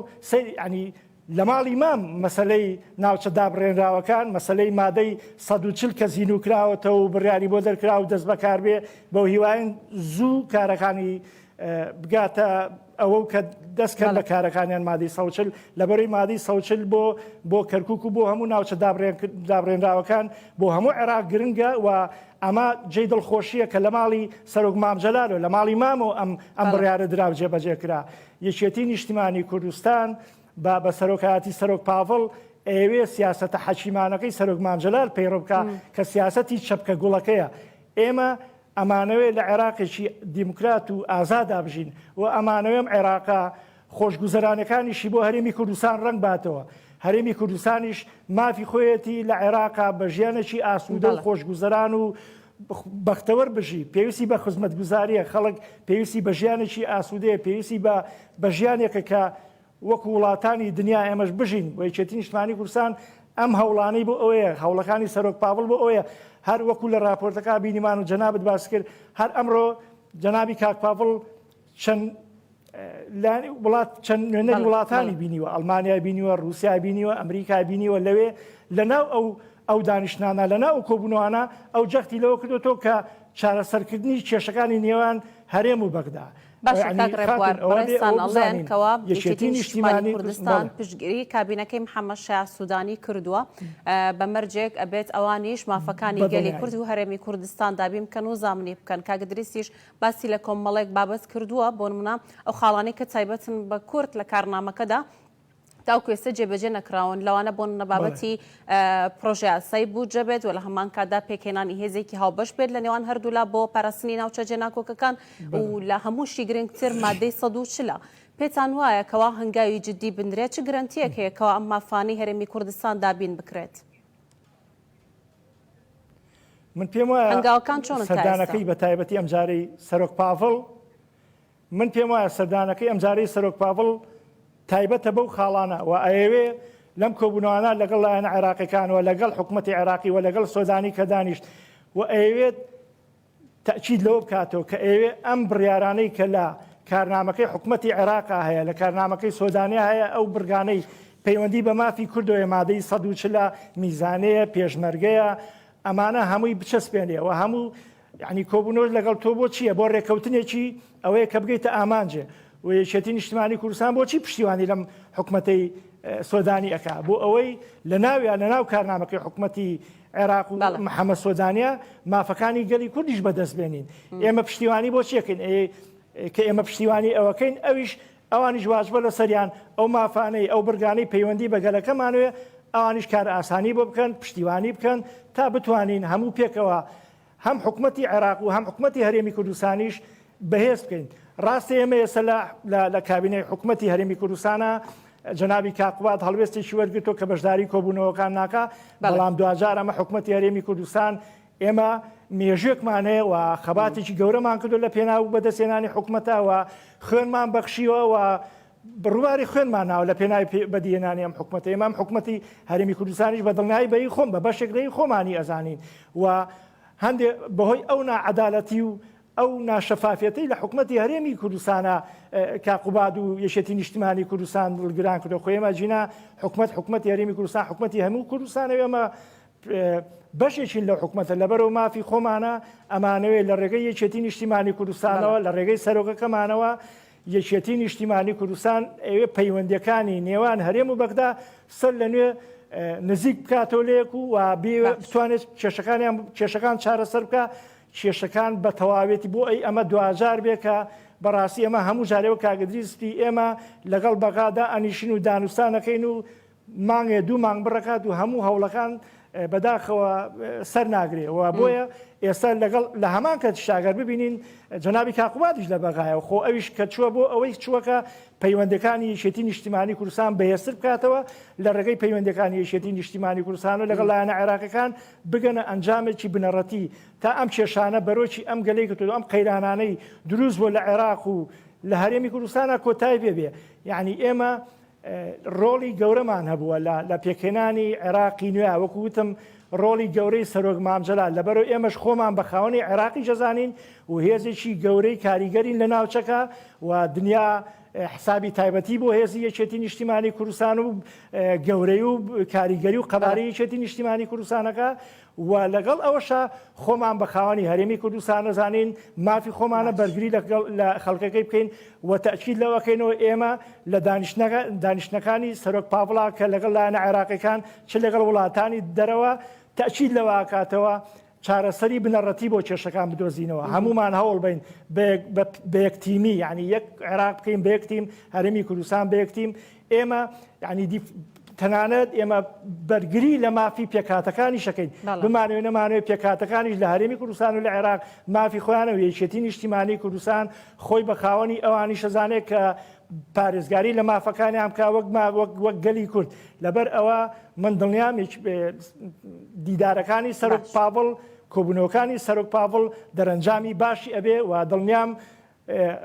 ینی لە ماڵی مام مەسلەی ناوچە دابڕێنراوەکان مەسلەی مادەی 140 کە زیینوکراوەتەوە و بڕیاری بۆ دەرکرا و دەست بەکار بێ بەو هیواین زوو کارەکانی بگاتە ئەوە کە دەستکەن بە کارەکانیان مادەی 140 لەبەرەوەی مادەی 140 بۆ کەرکک و بۆ هەموو ناوچە دابڕێنراوەکان بۆ هەموو عێراق گرنگە و ئەمە جێی دڵخۆشیە کە لە ماڵی سەرۆک مامجەلالەوە لە ماڵی مامەوە ئەم بڕیارە دراو جێبەجێکرا یەکێتی نیشتیمانی کوردستان بە سەرۆکایەتی سەرۆک پاڤڵ ئەوێ سیاسەتە حەکیمانەکەی سەرۆک مامجەلال پەیڕۆ بکە کە سیاسەتی چەپکە گوڵەکەیە ئێمە ئەمانەوێت لە عێراقێکی دیموکرات و ئازادا بژین و ئەمانەوێم عێراقا خۆشگوزەرانەکانیشی بۆ هەرێمی کوردستان ڕنگ باتەوە هەرێمی کوردستانیش مافی خۆیەتی لە عێراقا بە ژیانێکی ئاسوودە و خۆشگوزەران و بەختەوەر بژی پێویستی بە خزمەتگوزاریە خەڵک پێویستی بە ژیانێکی ئاسوودەیە پێویستی بە ژیانێکە کە وەکو وڵاتانی دنیا ئێمەش بژین بۆ یەکێتی نیشتیمانی کوردستان ئەم هەوڵانەی بۆ ئەوەیە هەوڵەکانی سەرۆک پاڤڵ بۆ ئەوەیە هەر وەکو لە راپۆرتەکە بینیمان و جەنابەت باس کرد هەر ئەمڕۆ جەنابی کاک پاڤڵ چەند نوێنەری وڵاتانی بینیوە ئەڵمانیا بینیوە رووسیا بینیوە ئەمریکا بینیوە لەوێ لەناو ئەو دانیشتانە لەنا ئەو کۆبوونەوانە ئەو جەختی لەوە کردوەوە کە چارەسەرکردنی کێشەکانی نێوان هەرێم و بەغدا. باشڕێکوارڕێستانڵێنکەوە یەکێتی نیشتیمانی کوردستان پشتگیری کابینەکەی محەممەد شایع سوودانی کردووە بەمەرجێک ئەبێت ئەوانیش مافەکانی گەلی کورد و هەرێمی کوردستان دابین بکەن و زامنی بکەن. کاگدرێسیش باسی لە کۆمەڵێک بابەت کردووە بۆ نمونە ئەو خاڵانەی کە تایبەتن بە کورد لە کارنامەکەدا تاوکو ئێستا جێبەجێ نەکراون لەوانە بۆ نەبابەتی پرۆژه یاسایی بوجە بێت و لە هەمان کادا پێکێنانی هێزێکی هاوبەش بێت لە نێوان هەردوولا بۆ پاراستنی ناوچە جێناکۆکەکان و لە هەمووشی گرنگتر مادەی 140. پێتان وایە کەوا هەنگاوی جددی بنرێت چ گرنتیەک هەیەکەوە ئەم مافانی هەرێمی کوردستان دابین بکرێت؟ من پێم وایە هەنگاوەکان چۆن سەردانەکەی بە تایبەتی ئەم جارەی سەرۆک پاڤڵ من پێم وایە سەردانەکەی ئەم جارەی سەرۆک پاڤڵ تایبەتە بەو خاڵانە و ئەوێ لەم کۆبوونەوانە لەگەڵ لایەنە عێراقیەکانەوە لەگەڵ حکوومەتی عێراقی و لەگەڵ سۆدانی کە دانیشت و ئەوێت تەکید لەوە بکاتەوە کە ئەوێ ئەم بڕیارانەی کە لە کارنامەکەی حکوومەتی عێراقا هەیە لە کارنامەکەی سۆدانیا هەیە ئەو برگانەی پەیوەندی بە مافی کوردەوە مادەی 140 میزانەیە پێشمەرگەیە ئەمانە هەمووی بچەسپێنێەوە هەموو یعنی کۆبوونەوە لەگەڵ تۆ بۆ چییە بۆ ڕێکەوتنێکی ئەوەیە کە بگەیتە ئامانجێ و یەکێتی نیشتیمانی کوردستان بۆچی پشتیوانی لەم حکوومەتەی سۆدانی ئەکا بۆ ئەوەی لە ناویان لە ناو کارنامەکەی حکوومەتی عێراق و محەممەد سۆدانیا مافەکانی گەلی کوردیش بەدەست بێنین ئێمە پشتیوانی بۆ چیەکەین کە ئێمە پشتیوانی ئەوەکەین ئەویش ئەوانیش واجبە لە سەریان ئەو مافانەی ئەو برگانەی پەیوەندی بە گەلەکەمانوێ ئەوانیش کار ئاسانی بۆ بکەن پشتیوانی بکەن تا بتوانین هەموو پێکەوە هەم حکوومەتی عێراق و هەم حکوومەتی هەرێمی کوردستانیش بەهێز بکەین. ڕاستی ئێمە ئێستا لە کابینەی حکوومەتی هەرێمی کوردستانە جەنابی کاقوبات هەڵوێستێکی وەرگرتەوە کە بەشداری کۆبوونەوەکان ناکە بەڵام دوجار ئەمە حکوومەتی هەرێمی کوردستان ئێمە مێژوێکمان هەیە و خەباتێکی گەورەمان کردو لە پێناو بەدەستێنانی حکوومەتەوە خوێنمان بەخشیوە و بڕواری خوێنمان ناوە لە پێناوی بەدیێنانی ئەم حکوومەتە ئێمە حکوومەتی هەرێمی کوردستانیش بە دڵنیایی بەی خۆم بە بەشێک لەی خۆمانی ئەزانین و هەندێک بەهۆی ئەو ناعەدالەتی و ئەو ناشەفافەتی لە حکوومەتی هەرێمی کوردستانە کاقوباد و یەکێتی نیشتیمانی کوردستان دڵگران کردو خۆیمە جینا حکوومەتی هەرێمی کوردستان حکوومەتی هەموو کوردستانەوە ئەمە بەشێکین لە حکوومەتە لەبەرەوە مافی خۆمانە ئەمانەوێت لە ڕێگەی یەکێتی نیشتیمانی کوردستانەوە لە ڕێگەی سەرۆکەکەمانەوە یەکێتی نیشتیمانی کوردستان ئەوێ پەیوەندیەکانی نێوان هەرێم و بەغدا سەر لە نوێ نزیک بکاتەوە لەیەک و بتوانێت کێشەکان چارەسەر بکە کێشەکان بە تەواوێتی بۆ ئەی ئەمە دوجار بێکە بەڕاستی ئەمە هەموو جارەوە کاگدریستی ئێمە لەگەڵ بەغادا ئەنیشین و دانوستانەکەین و مانگێ دوو مانگ بڕکات و هەموو هەوڵەکان بەداخەوە سەر ناگرێەوە بۆیە ئێستا لەگەڵ لە هەمان کە شاگەر ببینین جەنابی کاقوباتیش لە بەغایەوە خۆ ئەویش کە چووە بۆ ئەوەی چووەکە پەیوەندەکانی یەکێتی نیشتیمانی کوردستان بەهێزتر بکاتەوە لە ڕێگەی پەیوەندەکانی یەکێتی نیشتیمانی کوردستان و لەگەڵ لایەنە عێراقیەکان بگەنە ئەنجامێکی بنەڕەتی تا ئەم کێشانە بەرۆکی ئەم گەلەی کردو ئەم قەیرانانەی دروست بۆ لە عێراق و لە هەرێمی کوردستانە کۆتای پێبێ یعنی ئێمە ڕۆڵی گەورەمان هەبووە لە پێکێنانی عێراقی نوێ وەکوتم ڕۆڵی گەورەی سەرۆک مامجەلال لەبەرەوە ئێمەش خۆمان بە خاوەنی عێراقی جەزانین و هێزێکی گەورەی کاریگەرین لە ناوچەکە و دنیا حسابی تایبەتی بۆ هێزی یەکێتی نیشتیمانی کوردستان و گەورەی و کاریگەری و قەبارەی یەکێتی نیشتیمانی کوردستانەکە و لەگەڵ ئەوەشە خۆمان بە خاوەنی هەرێمی کوردستان نەزانین مافی خۆمانە بەرگری لە خەڵکەکەی بکەین و تەکید لەوەکەینەوە ئێمە لە دانیشتەکانی سەرۆک پاڤڵا کە لەگەڵ لایەنە عێراقیەکان چ لەگەڵ وڵاتانی دەرەوە تەکید لەوە کاتەوە چارەسەری بنەڕەتی بۆ کێشەکان بدۆزینەوە هەمومان هەوڵ بین بە یەکتیمی یعنی یەک عێراق بکەین بە یەکتیم هەرێمی کوردستان بە یەکتیم ئێمە یعنی تەنانەت ئێمە بەرگری لە مافی پێکاتەکانی شەکەین بمانوێ نەمانوێت پێکاتەکانیش لە هەرێمی کوردستان و لە عێراق مافی خۆیانەوە یەکێتی نیشتیمانی کوردستان خۆی بە خاوەنی ئەوانی شەزانێت کە پارێزگاری لە مافەکانی ئەمکا وەک گەلی کورد لەبەر ئەوە من دڵنیام دیدارەکانی سەرۆک پاڤڵ کۆبوونەوەکانی سەرۆک پاڤڵ دەرەنجامی باشی ئەبێ و دڵنیام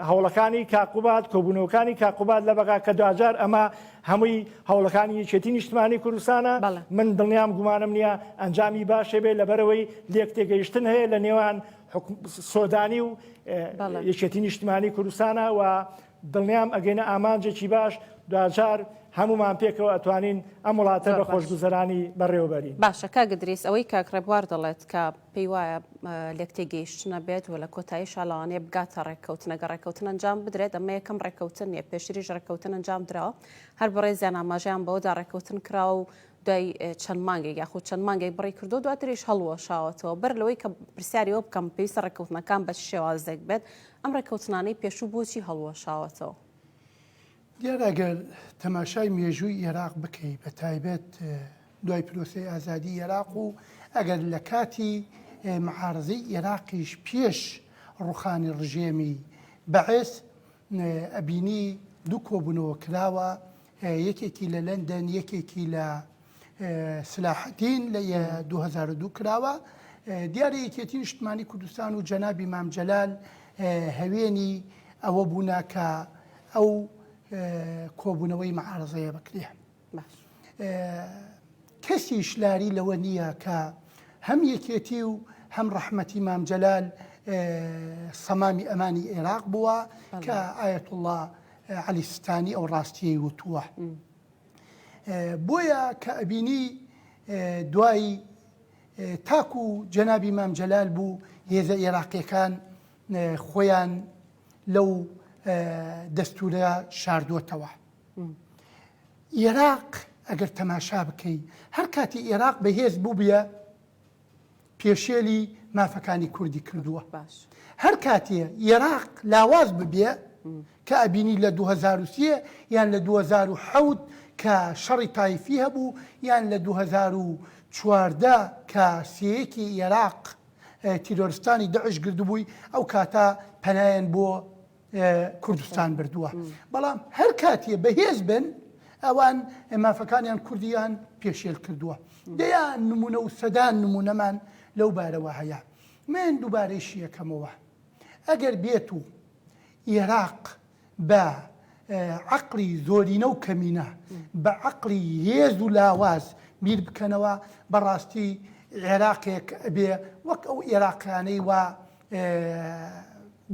هەوڵەکانی کاقوبات کۆبوونەوەکانی کاقوبات لە بەغا کە دوجار ئەمە هەمووی هەوڵەکانی یەکێتی نیشتیمانی کوردستانە من دڵنیام گومانم نییە ئەنجامی باشێ بێ لەبەرەوەی لێک تێگەیشتن هەیە لە نێوان سۆدانی و یەکێتی نیشتیمانی کوردستانە و دڵنیام ئەگەینە ئامانجێکی باش دوجار هەمومان پێکەوە ئەتوانین ئەم وڵاتە بە خۆشگوزەرانی بەڕێوەبەری. باشە کاگە دریس ئەوەی کاکڕێبوار دەڵێت کە پێی وایە لێک تێگەیشتنە بێت و لە کۆتایی شاڵانێ بگاتە ڕێککەوتنەگە ڕێککەوتن ئەنجام بدرێت ئەمە یەکەم ڕێککەوتن نیە پێشتریش ڕێککەوتن ئەنجام درا هەر بەڕێزیان ئاماژیان بەوەدا ڕێککەوتن کرا و دوای چەند مانگێک یاخود چەند مانگێک بڕی کردو دواتریش هەڵوەشاوەتەوە بەر لەوەی کە پرسیاریەوە بکەم پێویستە ڕێککەوتنەکان بە شێوازێک بێت ئەم ڕێککەوتنانەی پێشوو بۆچی هەڵوەشاوەتەوە؟ دیارە ئەگەر تەماشای مێژووی عێراق بکەی بە تایبەت دوای پرۆسەی ئازادی عێراق و ئەگەر لە کاتی معارزەی عێراقیش پێش ڕوخانی ڕژێمی بەعێس ئەبینی دوو کۆبوونەوە کراوە یەکێکی لە لەندەن یەکێکی لە سلاحەدین لە 2002 کراوە دیارە یەکێتی نیشتمانی کوردستان و جەنابی مام جەلال هەوێنی ئەوە بوونا کە ئەو کۆبوونەوەی معارزەیە بکرێ کەسی شلاری لەوە نییە کە هەم یەکێتی و هەم ڕەحمەتی مام جەلال سەمامی ئەمانی عێراق بووە کە ئایەت الله عەلی سیستانی ئەو ڕاستیەی وتووە بۆیە کە ئەبینی دوای تاکو جەنابی مام جەلال بوو هێزە عێراقیەکان خۆیان لەو دەستورە شاردووەتەوە عێراق ئەگەر تەماشا بکەی هەر کاتی عێراق بەهێز بوو بێ پێشێلی مافەکانی کوردی کردووە هەر کاتێ عێراق لاواز ببێ کە ئەبینی لە 2003 یان لە 2007 کە شەڕی تایفی هەبوو یان لە 2014 کە سێیەکی عێراق تیرۆریستانی داعش گردبووی ئەو کاتە پەنایان بۆ کوردستان بردووە بەڵام هەر کاتێ بەهێز بن ئەوان مافەکانیان کوردیان پێشێل کردووە دەیان نمونە و سەدان نمونەمان لەو بارەوە هەیە من دووبارەیشی یەکەمەوە ئەگەر بێت و عێراق بە عەقڵی زۆرینە و کەمینە بە عەقڵی هێز و لاواز بیر بکەنەوە بەڕاستی عێراقێک بێ وەک ئەو عێراقیانەی وا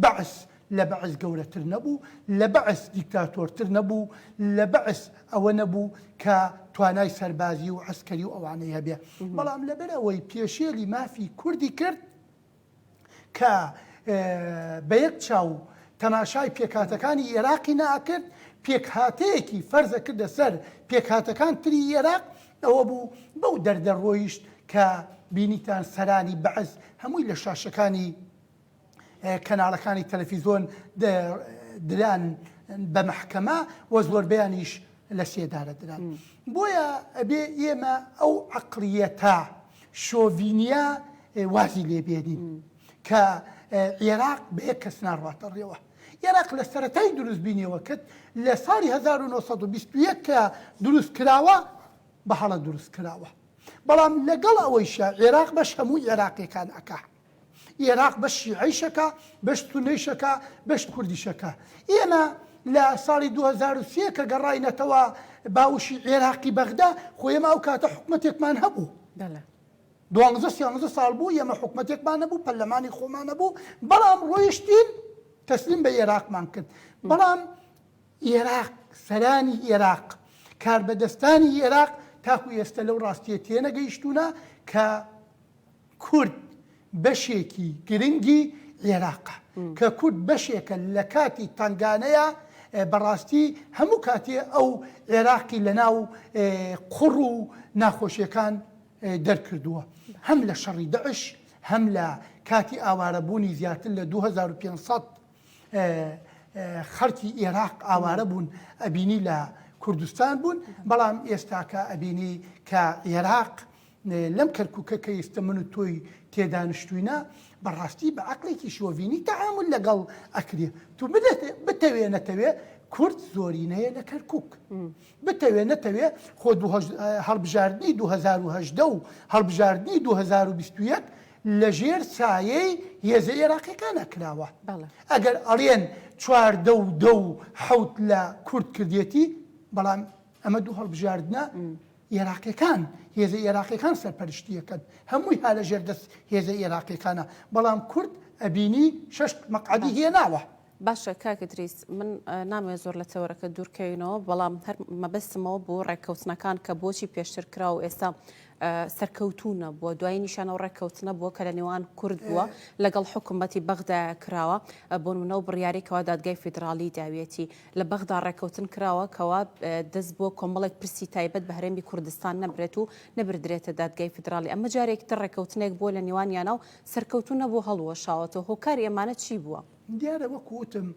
بەعس لە بەعس گەورەتر نەبوو لە بەعس دیکتاتۆرتر نەبوو لە بەعس ئەوە نەبوو کە توانای سەربازی و عەسکەری و ئەوانەی هەبێ بەڵام لەبەرەوەی پێشێلی مافی کوردی کرد کە بە یەک چاو تەماشای پێکهاتەکانی عێراقی ناکرد پێکهاتەیەکی فەرزە کردە سەر پێکهاتەکان تری عێراق ئەوە بوو بەو دەردەڕۆیشت کە بینیتان سەرانی بەعس هەمووی لە شاشەکانی کەناڵەکانی تەلەڤیزۆن دران بە مەحکەمە و زۆربیانیش لە سێدارە دران بۆیە ئەبێ ئێمە ئەو عەقڵیەتە شۆڤینیا وازی لێبێنین کە عێراق بە یەک کەس ناڕواتە ڕێوە عێراق لە سەرەتای دروست بینیەوە کرد لە ساڵی 1921 کە دروست کراوە بە هەڵە دروست کراوە بەڵام لەگەڵ ئەوەیشە عێراق بەش هەموو عێراقیەکان ئەکا عێراق بەش شیعەیشەکە بەش سونەیشەکە بەش کوردیشەکە ئێمە لە ساڵی 2003 کە گەڕاینەتەوە باوشی عێراقی بەغدا خۆ ئێمە ئەو کاتە حکومەتێکمان هەبوو 12 ساڵ بوو ئێمە حکومەتێکمان نەبوو پەرلەمانی خۆمان نەبوو بەڵام ڕۆیشتین تەسلیم بە عێراقمان کرد بەڵام عێراق سەرانی عێراق کاربەدەستانی عێراق تاکو ئێستا لەو ڕاستیە تێنەگەیشتوونە کە کورد بەشێکی گرنگی عێراقە کە کورد بەشێکە لە کاتی تنگانەیە بەڕاستی هەموو کاتێ ئەو عێراقی لە ناو قوڕ و ناخۆشیەکان دەرکردووە هەم لە شەڕی داعش هەم لە کاتی ئاوارەبوونی زیاتر لە 2500 خەڵکی عێراق ئاوارە بوون ئەبینی لە کوردستان بوون بەڵام ئێستاکە ئەبینی کە عێراق لەم کەرکووکە کە ئێستا من و تۆی تێدانیشتوینە بەڕاستی بە عەقڵێکی شۆڤینی تەعامل لەگەڵ ئەکرێ تو بتەوێ نەتەوێ کورد زۆرینەیە لە کەرکووک بتەوێ نەتەوێ خۆ هەڵبژاردننی 2010 و هەڵبژاردننی 2021 لەژێر سایەی هێزە عێراقیەکان ئەکراوە ئەگەر ئەڵێن 14 و 10 و 7 لە کورد کردێتی بەڵام ئەمە دوو هەڵبژاردنە عێراقیەکان هێزە عێراقیەکان سەرپەرشتیەکەن هەمووی ها لە ژێر دەست هێزە عێراقیەکانە بەڵام کورد ئەبینی 6 مەقعدی هێناوە باشە کاکە دریس من نامەوێت زۆر لە تەوەرەکە دوورکەوینەوە بەڵام هەر مەبەستمەوە بۆ ڕێککەوتنەکان کە بۆچی پێشتر کرا و ئێستا سەرکەوتونە بووە دوای نیشانە و ڕێککەوتنە بووە کە لە نێوان کورد بووە لەگەڵ حکوومەتی بەغدا کراوە بۆ نمونە و بڕیاریکەوە دادگای فیدرالی داوێتی لە بەغدا ڕێککەوتن کراوە کەوا دەست بۆ کۆمەڵێک پرسی تایبەت بە هەرێمی کوردستان نەبرێت و نەبردرێتە دادگای فیدرالی ئەمە جارێکتر ڕێککەوتنێک بۆ لە نێوانیانە و سەرکەوتونە بۆ هەڵوەشاوەتەوە هۆکاری ئەمانە چی بووە؟ دیارە وەکوتم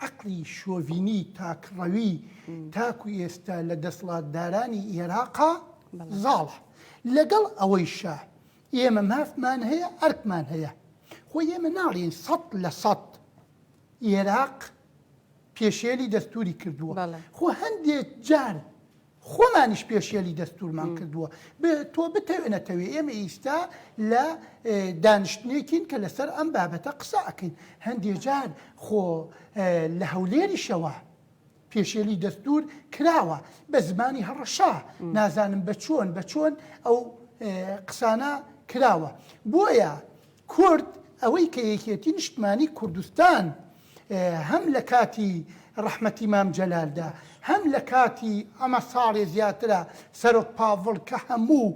عقلی شۆڤینی تاکڕەوی تاکو ئێستا لە دەسڵاتدارانی عێراقا زاڵە لەگەڵ ئەوەی شا ئێمە مافمان هەیە ئەرکمان هەیە خۆ ئێمە ناڵێن 100% عێراق پێشێلی دەستوری کردووە خۆ هەندێک جار خۆمانیش پێشێلی دەستورمان کردووە تۆ بتەوێنەتەوێ ئێمە ئیستا لە دانیشتنێکین کە لەسەر ئەم بابەتە قسە ئەکەین هەندێک جار خۆ لە هەولێریشەوە پێشێلی دەستور کراوە بە زمانی هەڕەشا نازانم بە چۆن ئەو قسانە کراوە بۆیە کورد ئەوەی کە یەکێتی نیشتمانی کوردستان هەم لە کاتی ڕەحمەتی مام جەلالدا هەم لە کاتی ئەمە ساڵێ زیاترە سەرۆک پاڤڵ کە هەموو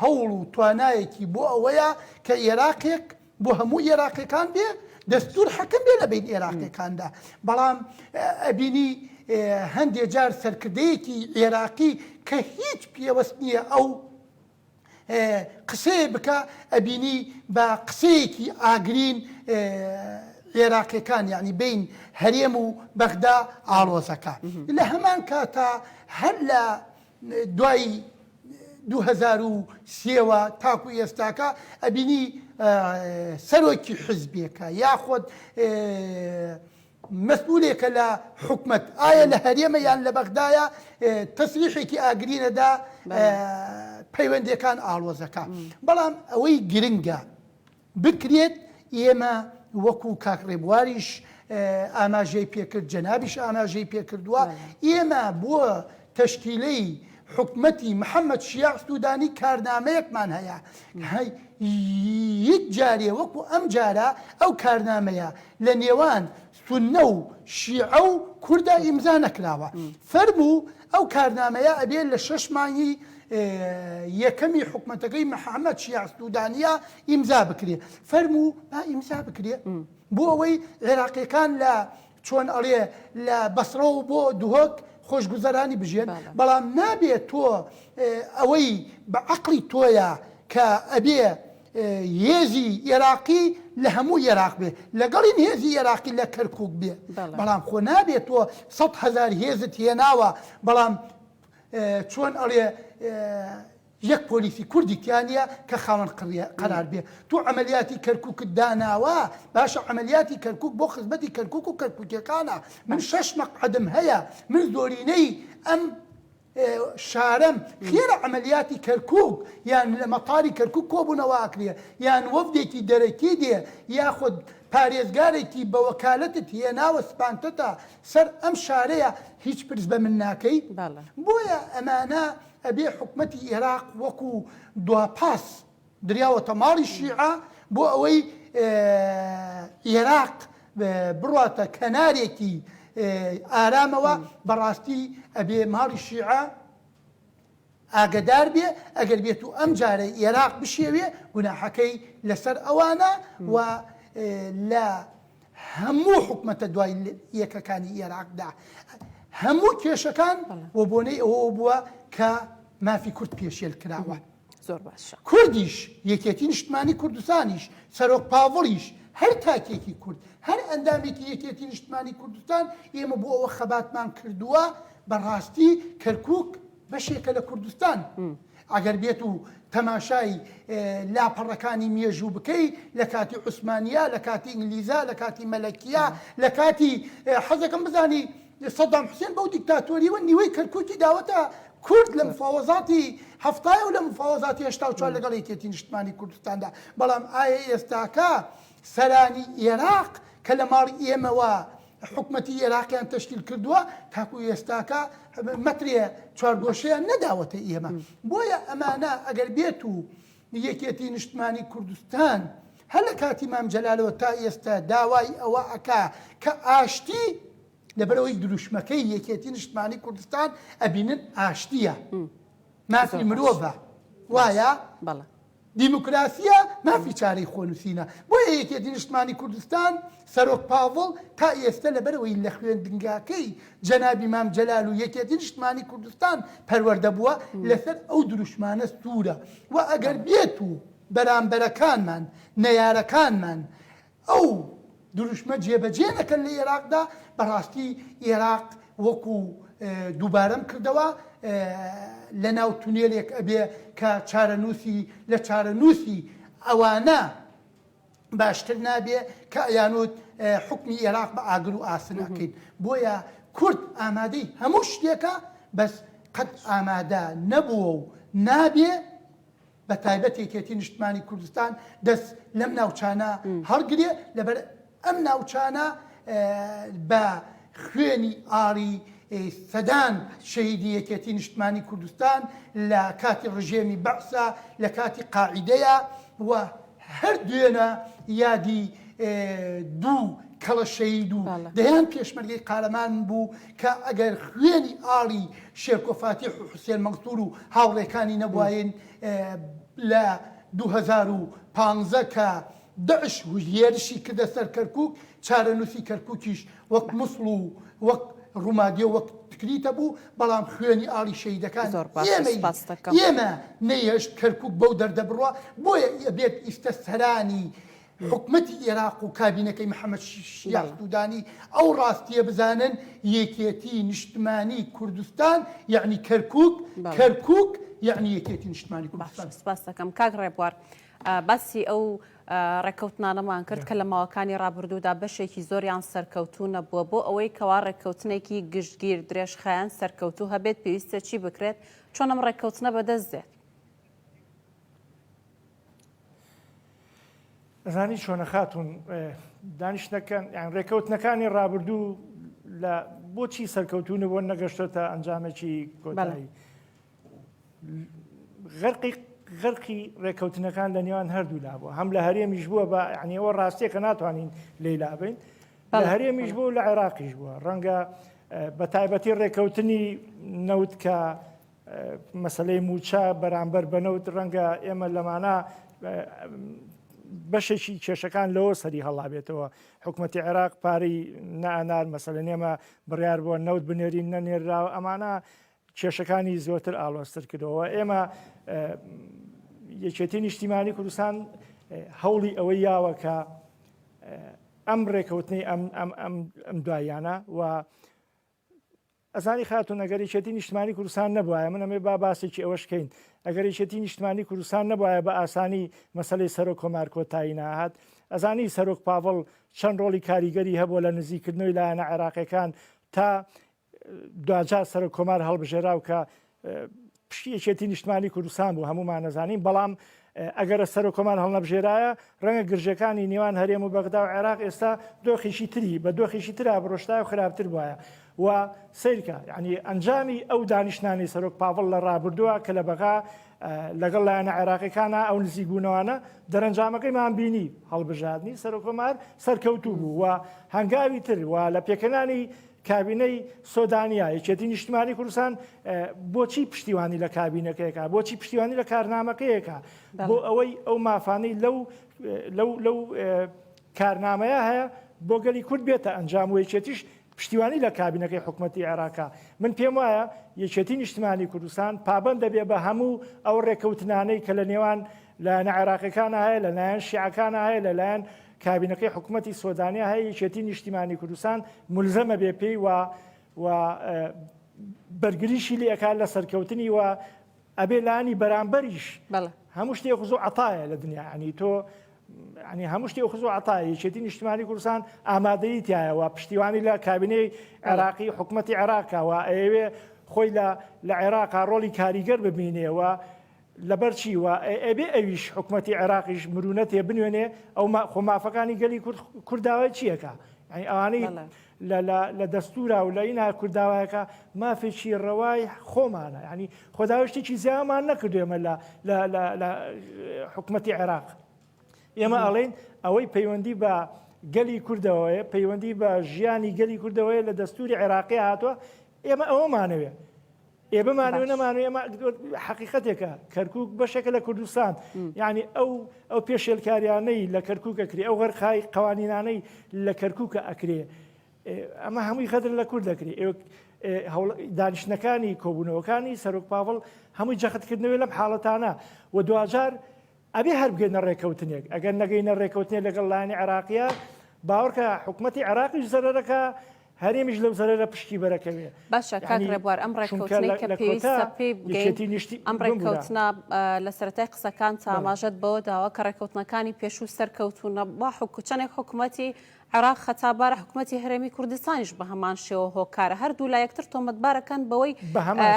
هەوڵ و توانایەکی بۆ ئەوەیە کە عێراقێک بۆ هەموو عێراقیەکان بێ دەستور حەکم بێ لە بین عێراقیەکاندا بەڵام ئەبینی هەندێک جار سەرکردەیەکی عێراقی کە هیچ پێوەست نییە ئەو قسەیە بکە ئەبینی بە قسەیەکی ئاگرین عێراقیەکان یعنی بین هەرێم و بەغدا ئاڵۆزەکە لە هەمان کاتا هەر لە دوای 2003ەوە تاکو ئێستاکە ئەبینی سەرۆکی حزبێکە یاخۆت مەسئولێکە لە حکومەت ئایا لە هەرێمە یان لە بەغدایە تەسریحێکی ئاگرینەدا پەیوەندیەکان ئاڵۆزەکە بەڵام ئەوەی گرنگە بکرێت ئێمە وەکو کاکڕێبواریش ئاماژەی پێکرد جەنابیش ئاماژەی پێکردووە ئێمە بۆ تەشکیلەی حکومەتی محەممەد شیاع سوودانی کارنامەیەکمان هەیە هیچ جارێ وەکو ئەم جارە ئەو کارنامەیە لە نێوان سونە و شیعە و کووردا ئیمزا نەکراوە فەرموو ئەو کارنامەیە ئەبێت لە 6 مانگی یەکەمی حکومەتەکەی محەممەد شیاع سوودانیە ئیمزا بکرێ فەرموو با ئیمزا بکرێ بۆ ئەوەی عێراقیەکان لە چۆن ئەڵێ لە بەسرە و بۆ دوهۆک خۆشگوزەرانی بژێن بەڵام نابێت تۆ ئەوەی بە عەقلی تۆیە کە ئەبێ هێزی عێراقی لە هەموو عێراق بێ لەگەڵین هێزی عێراقی لە کەرکووک بێ بەڵام خۆ نابێت تۆ 100,000 هێزت هێناوە بەڵام چۆن ئەڵێ یەک پۆلیسی کوردی تیانە کە خاوەن قەرار بێ تو عملیاتی کەرکووکت داناوە باشە عملیاتی کەرکووک بۆ خزمەتی کەرکووک و کەرکووکەکانە من 6 مەقعدم هەیە من زۆرینەی ئەم شارەم خێرە عملیاتی کەرکووک یان لە مەتاری کەرکووک کۆبوونەوە ئاکرێ یان وەفدێکی دەرەکی دێ یاخود پارێزگارێکی بە وەکالەتت هێناوە سپانتەتە سەر ئەم شارەیە هیچ پرس بە من ناکەی بۆیە ئەمانە ئەبێ حکومەتی عێراق وەکو دواپاس دریاوەتە ماڵی شیعە بۆ ئەوەی عێراق بڕاتە کەنارێکی ئارامەوە بەڕاستی ئەبێ ماڵی شیعە ئاگدار بێ ئەگەر بێت و ئەم جارە عێراق بشێوێ گوناحەکەی لەسەر ئەوانە و لە هەموو حکومەتە دوای یەکەکانی عێراقدا هەموو کێشەکان و بۆنەی ئەوە بووە کە مافی کورد پێشێل کراوە زۆر باشە کوردیش یەکێتی نیشتمانی کوردستانیش سەرۆک پاڤڵیش هەر تاکێکی کورد هەر ئەندامێکی یەکێتی نیشتمانی کوردستان ئێمە بۆ ئەوە خەباتمان کردووە بەڕاستی کەرکووک بەشێکە لە کوردستان ئەگەر بێت و تەماشای لاپەڕەکانی مێژوو بکەی لە کاتی عوسمانیا لە کاتی ئینگلیزا لە کاتی مەلەکیە لە کاتی حەزەکەم بزانی سەدام حوسێن بەو دیکتاتۆریەوە نیوەی کەرکووکی داوەتە کورد لە مفاوەزاتی هەفتایە و لە مفاوەزاتی 84 لەگەڵ یەکێتی نیشتمانی کوردستاندا بەڵام ئایا ئێستاکە سەرانی عێراق کە لە ماڵی ئێمەوە حکومەتی عێراقیان تەشکیل کردووە تاکو ئێستاکە مەترێ چوارگۆشەیان نەداوەتە ئێمە بۆیە ئەمانە ئەگەر بێت و یەکێتی نیشتمانی کوردستان هەر لە کاتی مام جەلالەوە تا ئێستا داوای ئەوە ئەکا کە ئاشتی لەبەرەوەی دروشمەکەی یەکێتی نیشتمانی کوردستان ئەبینن ئاشتیە مافی مرۆڤە وایە دیموکراسیە مافی چارەی خۆنووسینە بۆیە یەکێتی نیشتمانی کوردستان سەرۆک پاڤڵ تا ئێستا لەبەرەوەی لە خوێندنگاکەی جەنابی مام جەلال و یەکێتی نیشتمانی کوردستان پەروەردە بووە لەسەر ئەو دروشمانە سوورە و ئەگەر بێت و بەرامبەرەکانمان نەیارەکانمان ئەو دروشمە جێبەجێ نەکەن لە عێراقدا بەڕاستی عێراق وەکو دووبارەم کردەوە لە ناو تونێلێک ئەبێ کە چارەنووسی لە چارەنووسی ئەوانە باشتر نابێ کە ئەیانوت حکمی عێراق بە ئاگر و ئاسنەکەین بۆیە کورد ئامادەی هەموو شتێکە بەس قەت ئامادە نەبووە و نابێ بە تایبەت یەکێتی نیشتمانی کوردستان دەست لەم ناوچانە هەڵگرێ لەبەر ئەم ناوچانە بە خوێنی ئاڵی سەدان شەهیدی یەکێتی نیشتمانی کوردستان لە کاتی ڕژێمی بەعسا لە کاتی قاعیدەیە و هەردوێنە یادی دوو کەڵە شەهید و دەیان پێشمەرگەی قارەمان بوو کە ئەگەر خوێنی ئاڵی شێرکۆفاتیح و حوسێن مەنسوور و هاوڵێکانی نەبووین لە 2015 کە داعش هێرشی کردە سەر کەرکووک چارەنووسی کەرکووکیش وەک موسڵ و وەک ڕوومادیە وەک تکریتە بوو بەڵام خوێنی ئاڵی شەهیدەکان ئێمە نەیهێشت کەرکووک بەو دەردە بڕوە بۆیە ئەبێت ئیستە سەرانی حکومەتی عێراق و کابینەکەی محەممەد شیاع سوودانی ئەو ڕاستیە بزانن یەکێتی نیشتمانی کوردستان یعنی کەرکووک یعنی یەکێتی نیشتمانی کوردستان. سپاس دەکەم کاک ڕێبوار باسی ئەو ڕێککەوتنانەمان کرد کە لە ماوەکانی ڕابردوودا بەشێکی زۆریان سەرکەوتوو نەبووە بۆ ئەوەی کەوا ڕێککەوتنێکی گشتگیر درێژخایەن سەرکەوتوو هەبێت پێویستە چی بکرێت چۆن ئەم ڕێککەوتنە بەدەست دێت. ئەزانی چۆنە خاتون دانیشتەکان یان ڕێککەوتنەکانی ڕابردوو لە بۆچی سەرکەوتونە بۆ نەگەشتۆتە ئەنجامێکی کۆتایی غەرقی ڕێککەوتنەکان لە نێوان هەردوو لابووە هەم لە هەرێمیش بووە بە عنیەوە ڕاستیەکە ناتوانین لێلا بین لە هەرێمیش بوو لە عێراقیش بووە ڕەنگە بە تایبەتی ڕێککەوتنی نەوت کە مەسلەی موچە بەرامبەر بەنەوت ڕەنگە ئێمە لەمانە بەشێکی کێشەکان لەوە سەری هەڵابێتەوە حکوومەتی عێراق پارەی نائەنار مەسەلە نێمە بڕیار بۆ نەوت بنێرین نەنێراوە ئەمانە کێشەکانی زۆرتر ئاڵۆستر کردەوە ئێمە یەکێتی نیشتیمانی کوردستان هەوڵی ئەوەی یاوە کە ئەم ڕێکەوتنەی ئەم دوایانە و ئەزانی خاتون ئەگەر یەکێتی نیشتیمانی کوردستان نەبوایە من ئەمێ با باسێکی ئەوەشکەین ئەگەر یەکێتی نیشتیمانی کوردستان نەبوایە بە ئاسانی مەسەلەی سەرۆک کۆمار کۆتایی ناهات ئەزانی سەرۆک پاڤڵ چەند ڕۆڵی کاریگەری هەبووە لە نزیکردنەوەی لایەنە عێراقیەکان تا دوجار سەرۆک کۆمار هەڵبژێرا و کە پشتی یەکێتی نیشتیمانی کوردستان بوو هەمومان نەزانین بەڵام ئەگەرە سەرۆک کۆمار هەڵنەبژێرایە ڕەنگە گرژەکانی نێوان هەرێم و بەغدا و عێراق ئێستا دۆخیشی تری بە دۆخیشی ترا بڕۆشتای و خراپتر بواە و سیرکە یعنی ئەنجامی ئەو دانیشتانی سەرۆک پاڤڵ لە ڕابردووە کە لە بەغا لەگەڵ لایەنە عێراقیەکانە ئەو نزیکبوونەوەانە دەرەنجامەکەیمان بینی هەڵبژاردننی سەرۆک کۆمار سەرکەوتوو بوو و هەنگاوی تر و لە پێکەنانی کابینەی سۆدانیا یەکێتی نیشتیمانی کوردستان بۆچی پشتیوانی لە کابینەکەیەکە بۆچی پشتیوانی لە کارنامەکەیەکە بۆ ئەوەی ئەو مافانەی لەو کارنامەیە هەیە بۆ گەلی کورد بێتە ئەنجام و یەکێتیش پشتیوانی لە کابینەکەی حکوومەتی عێراقا من پێم وایە یەکێتی نیشتیمانی کوردستان پابەند دەبێ بە هەموو ئەو ڕێکەوتنانەی کە لە نێوان لایەنە عێراقیەکانە هەیە لە لایەن شیعەکانە هەیە لەلایەن کابینەکەی حکوومەتی سۆدانیا هەیە یەکێتی نیشتیمانی کوردستان ملزەمە بێ پێی و بەرگریشی لێکات لە سەرکەوتنی و ئەبێ لانی بەرامبەریش هەموو شتێک خزوو عەتایە لە دنیا ینی تۆ ینی هەموو شتێک خزوو عەتایە یەکێتی نیشتیمانی کوردستان ئامادەیی تایە و پشتیوانی لە کابینەی عێراقی حکوومەتی عێراقەوە ئەوێ خۆی لە عێراقا ڕۆڵی کاریگەر ببینێەوە لەبەرچی وە ئەبێ ئەویش حکوومەتی عێراقیش مرونەتێ بنوێنێ ئەو خۆمافەکانی گەلی کورداوای چیەکە ئەوانەی لە دەستورا و لە ئینا کورداوایەکە مافێکی ڕەوای خۆمانە ینی خۆداویشتێکی زیامان نەکردوێمە لە حکوومەتی عێراق ئێمە ئەڵێن ئەوەی پەیوەندی بە گەلی کوردەوەیە پەیوەندی بە ژیانی گەلی کوردەوەیە لە دەستوری عێراقی هاتووە ئێمە ئەوەمانەوێ ئێمەمانەوە نەمانوێ ئێمە حەقیقەتێکە کەرکووک بەشێکە لە کوردستان یعنی ئەو پێشێلکاریانەی لە کەرکووکە کرێ ئەو غەرخای قوانینانەی لە کەرکووکە ئەکرێ ئەمە هەمووی خەدر لە کورد دەکرێ دانیشتەکانی کۆبوونەوەکانی سەرۆک پاڤڵ هەمووی جەختکردنەوەی لەم حاڵەتانە و دوجار ئەبێ هەر بگەینە ڕێکەوتنێک ئەگەر نەگەینە ڕێکەوتنێک لەگەڵ لایەنی عێراقیە باوەڕکە حکوومەتی عێراقیش زەرەرەکە هەرێمیش لەو زەرەرە پشتی بەرەکەوێ باشە کاک ڕێبوار ئەم ڕێکەوتنەی کە پێویستە پێی بگەین ئەم ڕێکەوتنە لە سەرەتای قسەکان ئاماژەت بەوە داوە کە ڕێکەوتنەکانی پێشوو سەرکەوتونە با چەندێک حکوومەتی عێراق خەتابارە حکوومەتی هەرێمی کوردستانیش بە هەمان شێوە هۆکارە هەردوو لا یەکتر تۆمەتبارەکەن بەوەی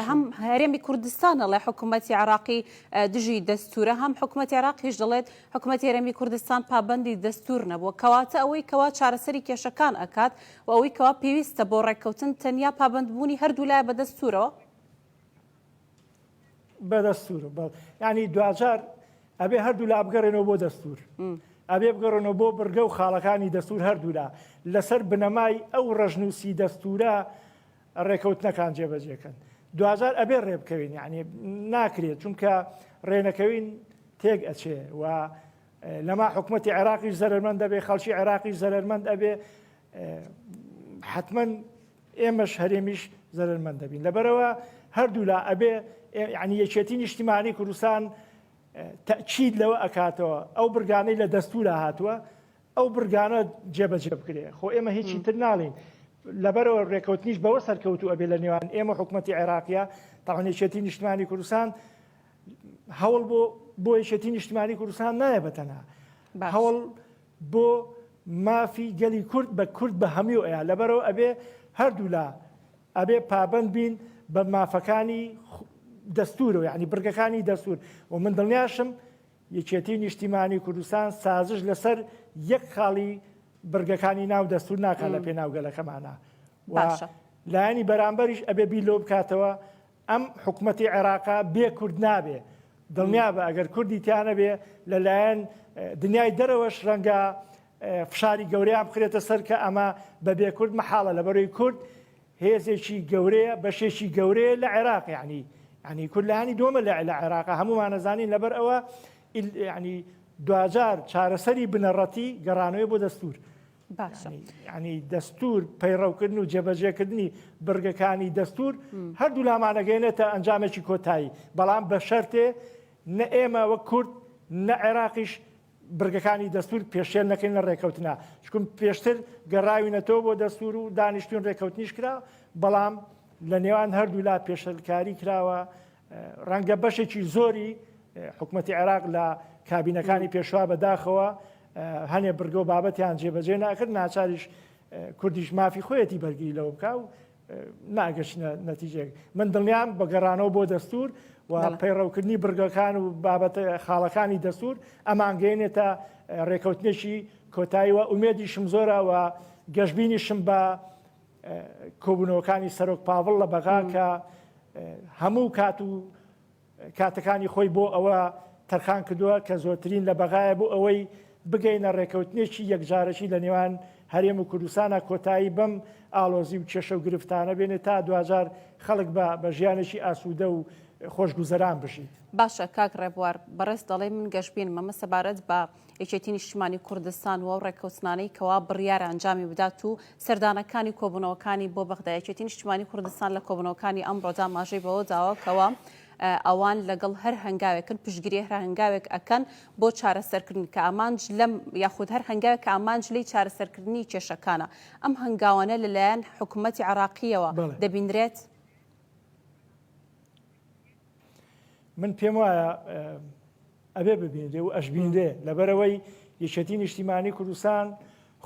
هەم هەرێمی کوردستانە لە حکوومەتی عێراقی دژی دەستورە هەم حکوومەتی عێراقیش دەڵێت حکوومەتی هەرێمی کوردستان پابەندی دەستور نەبووە کەواتە ئەوەی کەوا چارەسەری کێشەکان ئەکات و ئەوەی کەوا پێویستە بۆ ڕێککەوتن تەنیا پابەندبوونی هەردوو لایە بە دەستورەوە بە دەستورە ینی دوجار ئەبێ هەردوو لا بگەڕێنەوە بۆ دەستور ئەبێ بگەڕێنەوە بۆ بڕگە و خاڵەکانی دەستور هەردوولا لەسەر بنەمای ئەو ڕژنووسی دەستورە ڕێکەوتنەکان جێبەجێکەن دوجار ئەبێ ڕێ بکەوین یعنی ناکرێت چونکە ڕێنەکەوین تێک ئەچێ و لەما حکوومەتی عێراقیش زەرمەند دەبێ خەڵکی عێراقیش زەرمەند ئەبێ حتمما ئێمەش هەرێمیش زەرمەند دەبین لەبەرەوە هەردوو لا ئەبێ ینی یەکێتی نیشتیمانی کوردستان تەکید لەوە ئەکاتەوە ئەو برگانەی لە دەستورە هاتووە ئەو برگانە جێبەجێ بکرێ خۆ ئێمە هیچی تر ناڵین لەبەرەوە ڕێکەوتنیش بەوە سەرکەوتو ئەبێ لە نێوان ئێمە حکوومەتی عێراقیە تاوان یەکێتی نیشتیمانی کوردستان هەوڵ بۆ یەکێتی نیشتیمانی کوردستان نایە بەتەنها هەوڵ بۆ مافی گەلی کورد بە کورد بە هەمیو ئەیە لەبەرەوە ئەبێ هەردوو لا ئەبێ پابەند بین بە مافەکانی دەستورەوە یعنی برگەکانی دەستور و من دڵنیاشم یەکێتی نیشتیمانی کوردستان سازش لەسەر یەک خاڵی برگەکانی ناو دەستور ناکات لە پێناوگەلەکەمانە لایەنی بەرامبەریش ئەبێ بیلۆ بکاتەوە ئەم حکوومەتی عێراقا بێ کورد نابێ دڵنیا بە ئەگەر کوردی تیانە بێ لەلایەن دنیای دەرەوەش ڕەنگە فشاری گەورەیان بخرێتە سەر کە ئەمە بەبێ کورد مەحاڵە لەبەرەوەی کورد هێزێکی گەورەیە بەشێکی گەورەیە لە عێراق ینی کورلانی دۆمە لە عێراق هەمومان نەزانین لەبەر ئەوە ینی دوجار چارەسەری بنەڕەتی گەڕانەوەی بۆ دەستور ینی دەستور پەیڕەوکردن و جێبەجێکردنی برگەکانی دەستور هەردوو لامانەگەێنێتە ئەنجامێکی کۆتایی بەڵام بە شەرتێ نە ئێمە وەک کورد نە عێراقیش برگەکانی دەستور پێشێل نەکەین لە ڕێکەوتنە چکم پێشتر گەڕاوینەتەوە بۆ دەستور و دانیشتوون ڕێکەوتنیش کرا بەڵام لە نێوان هەردوو لا پێشەلکاری کراوە ڕەنگە بەشێکی زۆری حکوومەتی عێراق لە کابینەکانی پێشوا بەداخەوە هەنێ برگە و بابەتیان جێبەجێ ناکرد ناچاریش کوردیش مافی خۆیەتی بەرگی لەوە بکە و ناگەشتە نەتیجێک من دڵنیام بە گەڕانەوە بۆ دەستور و پەیڕەوکردنی برگەکان و بابەتە خاڵەکانی دەستور ئەمانگەێنێتە ڕێکەوتنێکی کۆتاییوە ئومێدیشم زۆرە و گەشتبینیشم بە کۆبوونەوەکانی سەرۆک پاڤڵ لە بەغا کە هەموو کاتەکانی خۆی بۆ ئەوە تەرخان کردووە کە زۆرترین لە بەغایە بۆ ئەوەی بگەینە ڕێکەوتنێکی یەکجارەکی لە نێوان هەرێم و کوردستانە کۆتایی بەم ئالۆزی و کێشە و گرفتانە بێنێت تا دوجار خەڵک بە ژیانێکی ئاسوودە و خۆشگوزەران بشیت. باشە کاک ڕێبوار بەڕێز دەڵێ من گەشتبین مەمە سەبارەت بە یەکێتی نیشتیمانی کوردستان و ڕێکەوتنانەی کەوا بڕیارە ئەنجامی بدات و سەردانەکانی کۆبوونەوەکانی بۆ بەغدا یەکێتی نیشتیمانی کوردستان لە کۆبوونەوەکانی ئەمڕۆدا ماژەی بەوە داوە کەوا ئەوان لەگەڵ هەر هەنگاوێکن پشتگیری هەر هەنگاوێک ئەکەن بۆ چارەسەرکردن کە ئامانج لەم یاخود هەر هەنگاوێک کە ئامانج لی چارەسەرکردنی کێشەکانە ئەم هەنگاوانە لەلایەن حکوومەتی عێراقیەوە دەبینرێت. من پێم وایە ئەبێ ببینرێ و ئەشبینرێ لەبەرەوەی یەکێتی نیشتیمانی کوردستان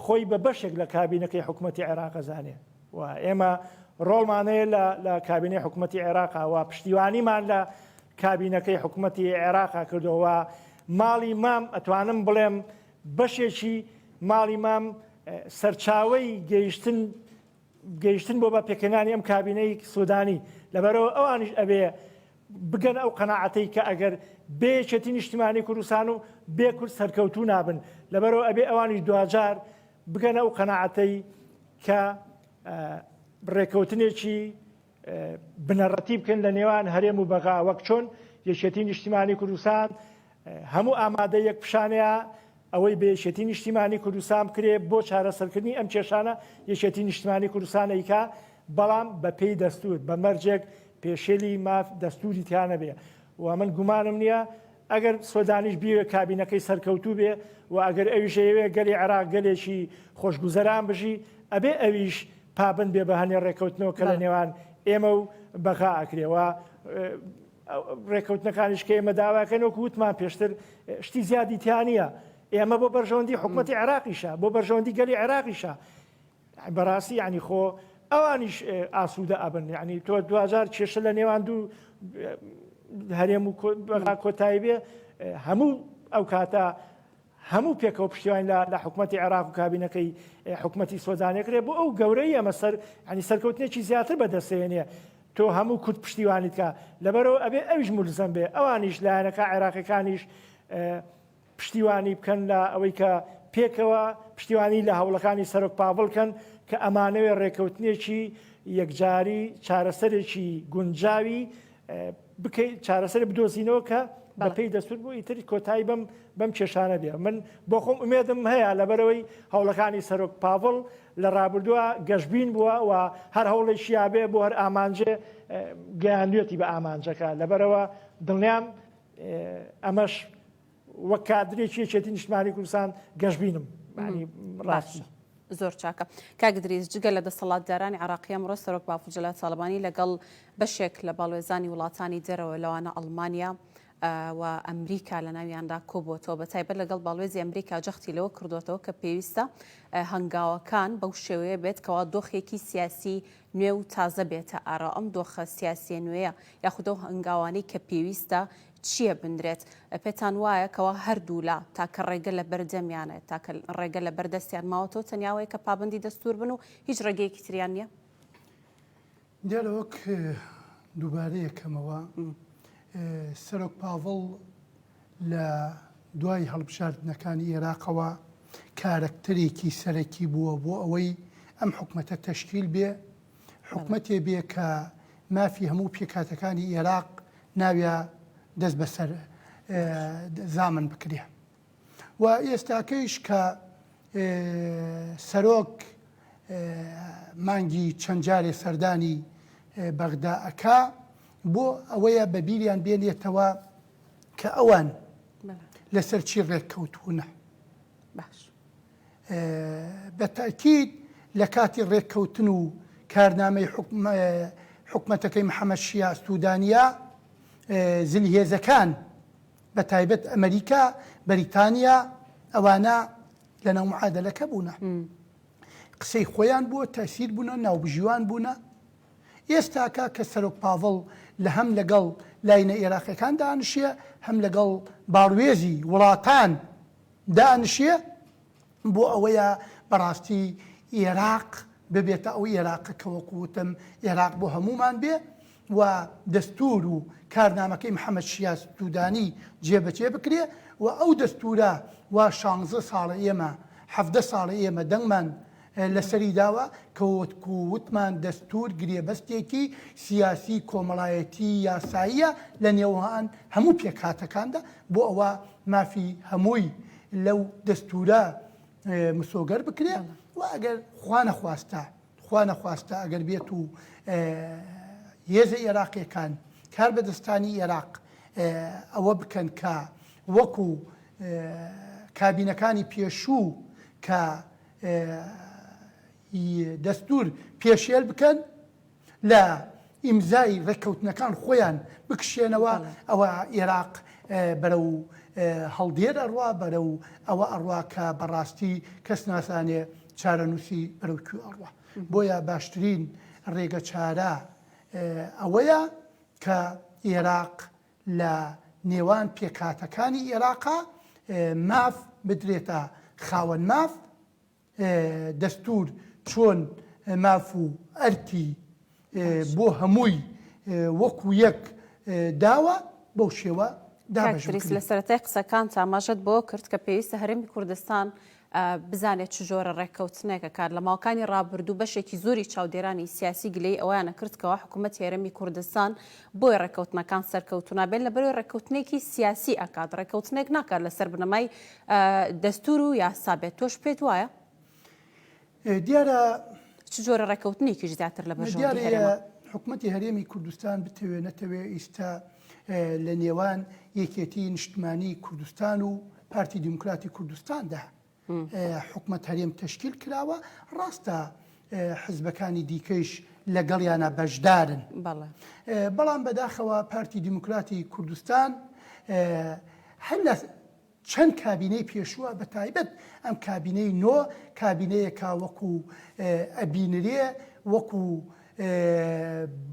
خۆی بە بەشێک لە کابینەکەی حکوومەتی عێراق زانێ و ئێمە ڕۆڵمانەیە لە کابینەی حکوومەتی عێراقەوە پشتیوانیمان لە کابینەکەی حکوومەتی عێراقا کردەوە ماڵی مام ئەتوانم بڵێم بەشێکی ماڵی مام سەرچاوەی گەیشتن بۆ بە پێکەنانی ئەم کابینەی سوودانی لەبەرەوە ئەوانیش ئەبێ بگەن ئەو قەناعەتەی کە ئەگەر بێچەتی نیشتیمانی کوردستان و بێ کورد سەرکەوتو نابن لەبەرەوە ئەبێ ئەوانی دوجار بگەنە ئەو قەناعەتەی کە ڕێکەوتنێکی بنەڕەتی بکەن لە نێوان هەرێم و بەغا وەک چۆن یەکێتی نیشتیمانی کوردستان هەموو ئامادە یەک پیشانەیە ئەوەی بێشێتی نیشتیمانی کوردستان بکرێ بۆ چارەسەرکردنی ئەم کێشانە یەکێتی نیشتیمانی کوردستانەیکا بەڵام بە پێی دەستور بە مەرجێک پێشێلی ماف دەستوری تیانە بێ و من گومانم نییە ئەگەر سۆدانیش بیوێ کابینەکەی سەرکەوتوو بێ و ئەگەر ئەویژەیەوێ گەلی عێراق گەلێکی خۆشگوزەران بژی ئەبێ ئەویش پابند بێ بە هەنێ ڕێکەوتنەوە کە لە نێوان ئێمە و بەغا ئەکرێەوە ڕێکەوتنەکانیش کە ئێمە داواکەن وەکو وتمان پێشتر شتی زیادی تیانە ئێمە بۆ بەرژەوەندی حکوومەتی عێراقیشە بۆ بەرژەوەندی گەلی عێراقیشە بەڕاستی ینی خۆ ئەوانیش ئاسوودە ئەبن ینی تۆ 2000 کێشە لە نێوان دوو هەرێم و بەغا کۆتایی بێ هەموو ئەو کاتە هەموو پێکەوە پشتیوان لە حکوومەتی عێراق و کابینەکەی حکوومەتی سۆدانێکرێ بۆ ئەو گەورەی ئەمە سەر ینی سەرکەوتنێکی زیاتر بەدەستێنێ تۆ هەموو کورد پشتیوانیت کە لەبەرەوە ئەبێ ئەویش مولزم بێ ئەوانیش لایەنەکە عێراقیەکانیش پشتیوانی بکەن لە ئەوەی کە پێکەوە پشتیوانی لە هەوڵەکانی سەرۆک پاڤڵکەن کە ئەمانەوێ ڕێکەوتنێکی یەکجاری چارەسەرێکی گونجاوی بکەیت چارەسەر بدۆزینەوە کە بە پێی دەستور بوو ئیتر کۆتایی بەم کێشانە بێ من بۆ خۆم ئومێدم هەیە لەبەرەوەی هەوڵەکانی سەرۆک پاڤڵ لە ڕابردووە گەشتبین بووە و هەر هەوڵێکی یابێ بۆ هەر ئامانجێ گەیاندوێتی بە ئامانجەکە لەبەرەوە دڵنیام ئەمەش وەک کادرێکی یەکێتی نیشتیمانی کوردستان گەشتبینم ڕاستی زۆر چاکە کاگدریز جگە لە دەسەڵاتدارانی عراقی ئەمڕۆ سەرۆک باڵفجەلات ساڵبانی لەگەڵ بەشێک لە باڵێزانی وڵاتانی دەرەوە لەوانە ئەڵمانیا و ئەمریکا لە ناویاندا کۆبووەتەوە بە تایبەت لەگەڵ باڵێزی ئەمریکا جەختی لەوە کردوێتەوە کە پێویستە هەنگاوەکان بەو شێوەیە بێت کەوا دۆخێکی سیاسی نوێ و تازە بێتە ئارا ئەم دۆخە سیاسیە نوێیە یاخودە هەنگاوانەی کە پێویستە چییە بندرێت پێتان وایە کەەوە هەردوو لە تاکە ڕێگە لە بەردەمیانە تاکە ڕێگە لە بەردەستیان ماوەتەوە تەنیاوەیە کە پابندی دەستور بن و هیچ ڕێگەیەکی تریان نییە دیارە وەک دووبارەیەکەمەوە سەرۆک پاڤڵ لە دوای هەڵبژاردنەکانی عێراقەوە کارەکتەرێکی سەرەکی بووە بۆ ئەوەی ئەم حکومەتە تەشکیل بێ حکومەتێ بێ کە مافی هەموو پێکاتەکانی عێراق ناویە دەست بەسەر زامن بکرێ و ئێستاکەیش کە سەرۆک مانگی چەند جارێ سەردانی بەغدا ئەکا بۆ ئەوەیە بەبیریان بێنێتەوە کە ئەوان لەسەر چی ڕێککەوتوونە بە تاکید لە کاتی ڕێککەوتن و کارنامەی حکومەتەکەی محەممەد شیع سوودانیا زلهێزەکان بە تایبەت ئەمریکا بەریتانیا ئەوانە لەناو معادلەکە بوونە قسەی خۆیان بووە تاسیر بوونە ناوبژیوان بوونە ئێستاکە کە سەرۆک پاڤڵ لە هەم لەگەڵ لاینە عێراقیەکان دانیشیە هەم لەگەڵ باڕوێزی وڵاتان دانیشیە بۆ ئەوەیە بەڕاستی عێراق ببێتە ئەو عێراقە کە وەکوتم عێراق بۆ هەمومان بێ و دەستور و کارنامەکەی محەممەد شیع سوودانی جێبەجێ بکرێ و ئەو دەستورە و 16 ساڵە ئێمە 17 ساڵە ئێمە دەنگمان لەسەری داوە کە وتمان دەستور گرێبەستێکی سیاسی کۆمەڵایەتی یاساییە لە نێوان هەموو پێکهاتەکاندا بۆ ئەوە مافی هەمووی لەو دەستورە مسۆگەر بکرێ و ئەگەر خوا نەخواستە ئەگەر بێت و هێزە عێراقیەکان کار بەدەستانی عێراق ئەوە بکەن کە وەکو کابینەکانی پێشوو کە دەستور پێشێل بکەن لە ئیمزای ڕێککەوتنەکان خۆیان بکشێنەوە ئەوە عێراق بەرەو هەڵدێر ئەڕوا بەرەو ئەوە ئەڕوا کە بەڕاستی کەس ناسانێ چارەنووسی بەرەوکوێ ئەڕوا بۆیە باشترین ڕێگە چارە ئەوەیە کە عێراق لە نێوان پێکاتەکانی عێراقا ماف بدرێتە خاوەن ماف دەستور چۆن ماف و ئەرکی بۆ هەمووی وەکو یەک داوە بەو شێوە کاکتریس لە سەرەتای قسەکان ئاماژەت بۆ کرد کە پێویستە هەرێمی کوردستان بزانێت چ جۆرە ڕێککەوتنێکە کار لە ماوەکانی ڕابردوو بەشێکی زۆری چاودێرانی سیاسی گلەی ئەویانە کردکەوە حکوومەت هێرەمی کوردستان بۆی ڕێککەوتنەکان سەرکەوتونا بێت لەبەرەوەی ڕێککەوتنێکی سیاسی ئەکات ڕێککەوتنێک ناکات لەسەر بنەمای دەستور و یاسا بێت تۆش پێت وایە دیارە چ جۆرە ڕێککەوتنێکیش زیاتر لە بەژۆری هەرێمە حکوومەتی هەرێمی کوردستان بتەوێ نەتەوێ ئێستا لە نێوان یەکێتی نیشتمانی کوردستان و پارتی دیموکراتی کوردستاندا حکوومەت هەرێم تشکیل کراوە ڕاستە حزبەکانی دیکەش لەگەڵیانە بەشدارن بەڵام بەداخەوە پارتی دیموکراتی کوردستان هەر لە چەند کابینەی پێشووە بە تایبەت ئەم کابینەی نۆ کابینەیەکا وەکو ئەبینرێ وەکو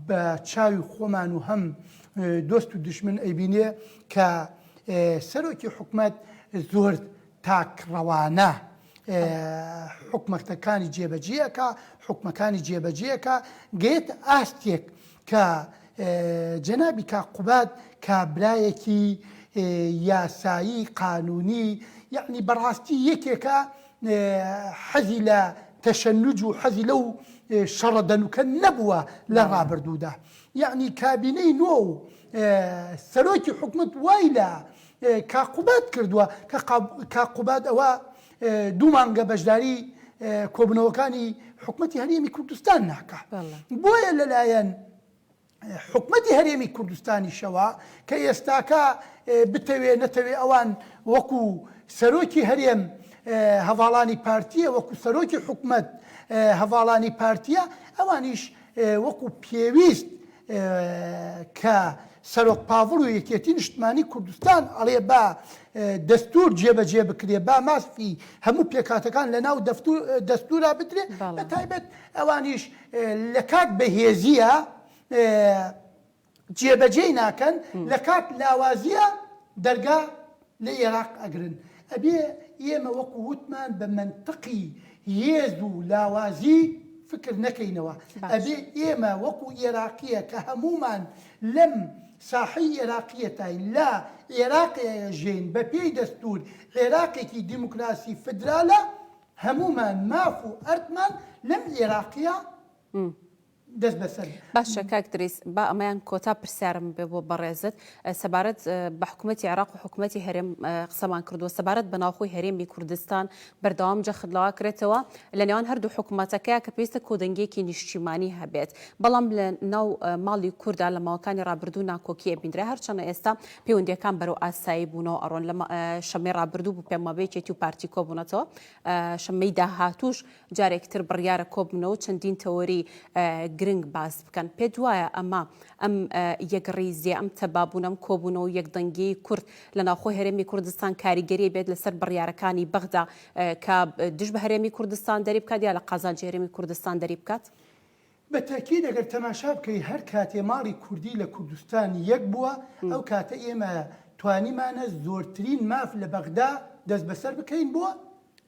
بە چاوی خۆمان و هەم دۆست و دشمن ئەیبینێ کە سەرۆکی حکوومەت زۆر تاکڕەوانە حکومەتەکانی جێبەجێەکە حکومەکانی جێبەجێەکە گەیت ئاستێک کە جەنابی کاقوبات کابرایەکی یاسایی قانونی یعنی بەڕاستی یەکێکە حەزی لە تەشەنوج و حەزی لەو شەڕەدەنوکە نەبووە لە ڕابردوودا یعنی کابینەی نۆ و سەرۆکی حکومت وای لە کاقوبات کردووە کە کاقوبات ئەوە دوو مانگە بەشداری کۆبنەوەکانی حکومەتی هەرێمی کوردستان ناکات بۆیە لەلایەن حکومەتی هەرێمی کوردستانی شەوە کە ئێستاکە بتەوێ نەتەوێ ئەوان وەکو سەرۆکی هەرێم هەواڵانی پارتیە وەکو سەرۆکی حکومەت هەواڵانی پارتیە ئەوانیش وەکو پێویست کە سەرۆک پاڤڵ و یەکێتی نیشتمانی کوردستان ئەڵێ با دەستور جێبەجێ بکرێ با ماسفی هەموو پێکاتەکان لە ناو دەستورا بترێ بە تایبەت ئەوانیش لە کات بەهێزیە جێبەجێی ناکەن لە کات لاوازیە دەرگا لە عێراق ئەگرن ئەبێ ئێمە وەکو وتمان بە منطقی هێز و لاوازی فکر نەکەینەوە ئەبێ ئێمە وەکو عێراقیە کە هەمومان لەم ساحەی عێراقیەتین لە عێراقیە ژین بە پێی دەستور عێراقێکی دیموکراسی فدرالە هەمومان ماف و ئەردمان لەم عێراقیە دەست بەسەر باشە کاکتریس با ئەمەیان کۆتا پرسیارم بێ بۆ بەڕێزت سەبارەت بە حکوومەتی عێراق و حکوومەتی هەرێم قسەمان کردووە سەبارەت بە ناوخۆی هەرێمی کوردستان بەردەوام جەخدڵاوا کرێتەوە لە نێوان هەردوو حکوومەتەکەیە کە پێویستە کۆدەنگێکی نیشتیمانی هەبێت بەڵام لە ناو ماڵی کووردا لە ماوەکانی ڕابردوو ناکۆکی ئەبیندرا هەرچەنە ئێستا پەیوەندیەکان بەرەو ئاسایی بوونەوە ئەڕۆن لە شەمەی ڕابردوو بوو پێمەبێکێتی و پارتی کۆبوونەتەوە شەمەی داهاتووش جارێکتر بڕیارە کۆبوونەوە چەندین تەوەری گرنگ باز بکەن پێت وایە ئەم یەکڕیزیە ئەم تەبابوون ئەم کۆبوونەوە و یەکدەنگی کورد لە ناوخۆی هەرێمی کوردستان کاریگەری بێت لەسەر بڕیارەکانی بەغدا کە دژ بە هەرێمی کوردستان دەری بکات یا لە قازانجی هەرێمی کوردستان دەری بکات بە تاکید ئەگەر تەماشا بکەی هەر کاتێ ماڵی کوردی لە کوردستان یەک بووە ئەو کاتە ئێمە توانیمانە زۆرترین ماف لە بەغدا دەست بەسەر بکەین بووە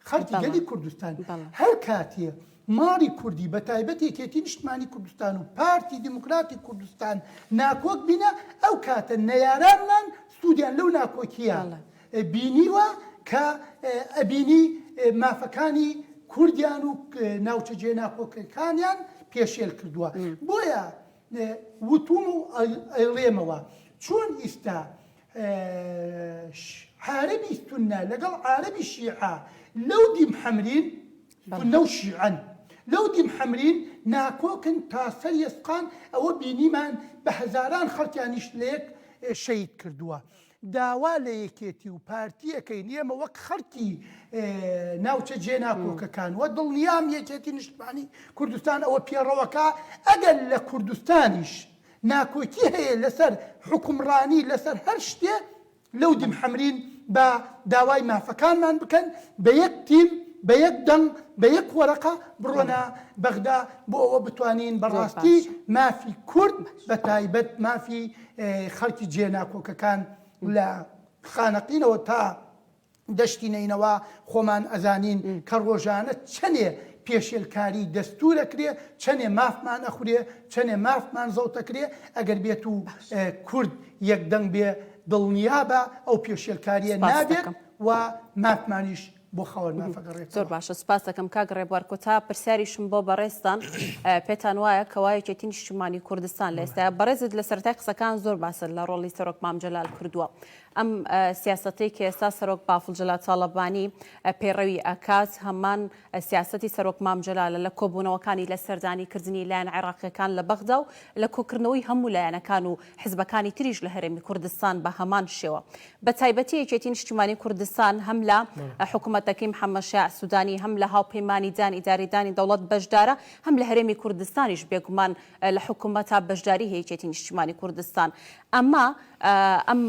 خەڵکی گەلی کوردستان هەر کاتێ ماڵی کوردی بە تایبەت یەکێتی نیشتمانی کوردستان و پارتی دیموکراتی کوردستان ناکۆک بینە ئەو کاتە نەیارانمان سوودیان لەو ناکۆکیە بینیوە کە ئەبینی مافەکانی کوردیان و ناوچەجێ ناکۆکەکانیان پێشێل کردووە بۆیە وتوم و ئەڵێمەوە چۆن ئیستا عارەبی سونە لەگەڵ عارەبی شیعە لەو دیم حەمرین نەو شیعەن لەو دیم حەمرین ناکۆکن تا سەر ئێسقان ئەوە بینیمان بە هەزاران خەڵکیانیش لەیەک شەید کردووە داوا لە یەکێتی و پارتیەکەین ئێمە وەک خەڵکی ناوچە جێ ناکۆکەکان وە دڵنیام یەکێتی نیشتمانی کوردستان ئەوە پێڕەوەکە ئەگەر لە کوردستانیش ناکۆکی هەیە لەسەر حکومڕانی لەسەر هەر شتێ لەو دیم حەمرین بە داوای مافەکانمان بکەن بە یەک تیم بە یەک دەنگ بە یەک وەرەقە بڕۆنە بەغدا بۆ ئەوە بتوانین بەڕاستی مافی کورد بە تایبەت مافی خەڵکی جێناکۆکەکان لە خانەقینەوە تا دەشتی نینەوە خۆمان ئەزانین کە ڕۆژانە چەندێ پێشێلکاری دەستورەکرێ چەندێ مافمان ئەخورێ چەندێ مافمان زەوتەکرێ ئەگەر بێت و کورد یەکدەنگ بێ دڵنیابە ئەو پێشێلکاریە نابێت و مافمانیش بۆ خەوەر نافەگەڕێت. زۆر باشە، سپاس دەکەم کاک ڕێبوار کۆتا. پرسیاریشم بۆ بەڕێستان پێتان وایە کەوایەکێتی نیشتیمانی کوردستان لە ئێستا بەڕێزت لە سەرەتای قسەکان زۆر باسە لە ڕۆڵی سەرۆک مام جەلال کردووە. ئەم سیاسەتەی کە ئێستا سەرۆک باڵفڵ جەلال تاڵەبانی پێڕەوی ئەکات هەمان سیاسەتی سەرۆک مام جەلالە لە کۆبوونەوەکانی لە سەردانی کردنی لایەن عێراقیەکان لە بەغدا و لە کۆکردنەوەی هەموو لایەنەکان و حزبەکانی تریش لە هەرێمی کوردستان بە هەمان شێوە. بە تایبەتی یەکێتی نیشتیمانی کوردستان هەم لە حکوومەتەکەی محەممەد شایع سوودانی هەم لە هاوپەیمانیدان ئیداریدانی دەوڵەت بەشدارە هەم لە هەرێمی کوردستانیش بێگومان لە حکوومەتە بەشداری هەیەکێتی نیشتیمانی کوردستان. ئەمە ئەم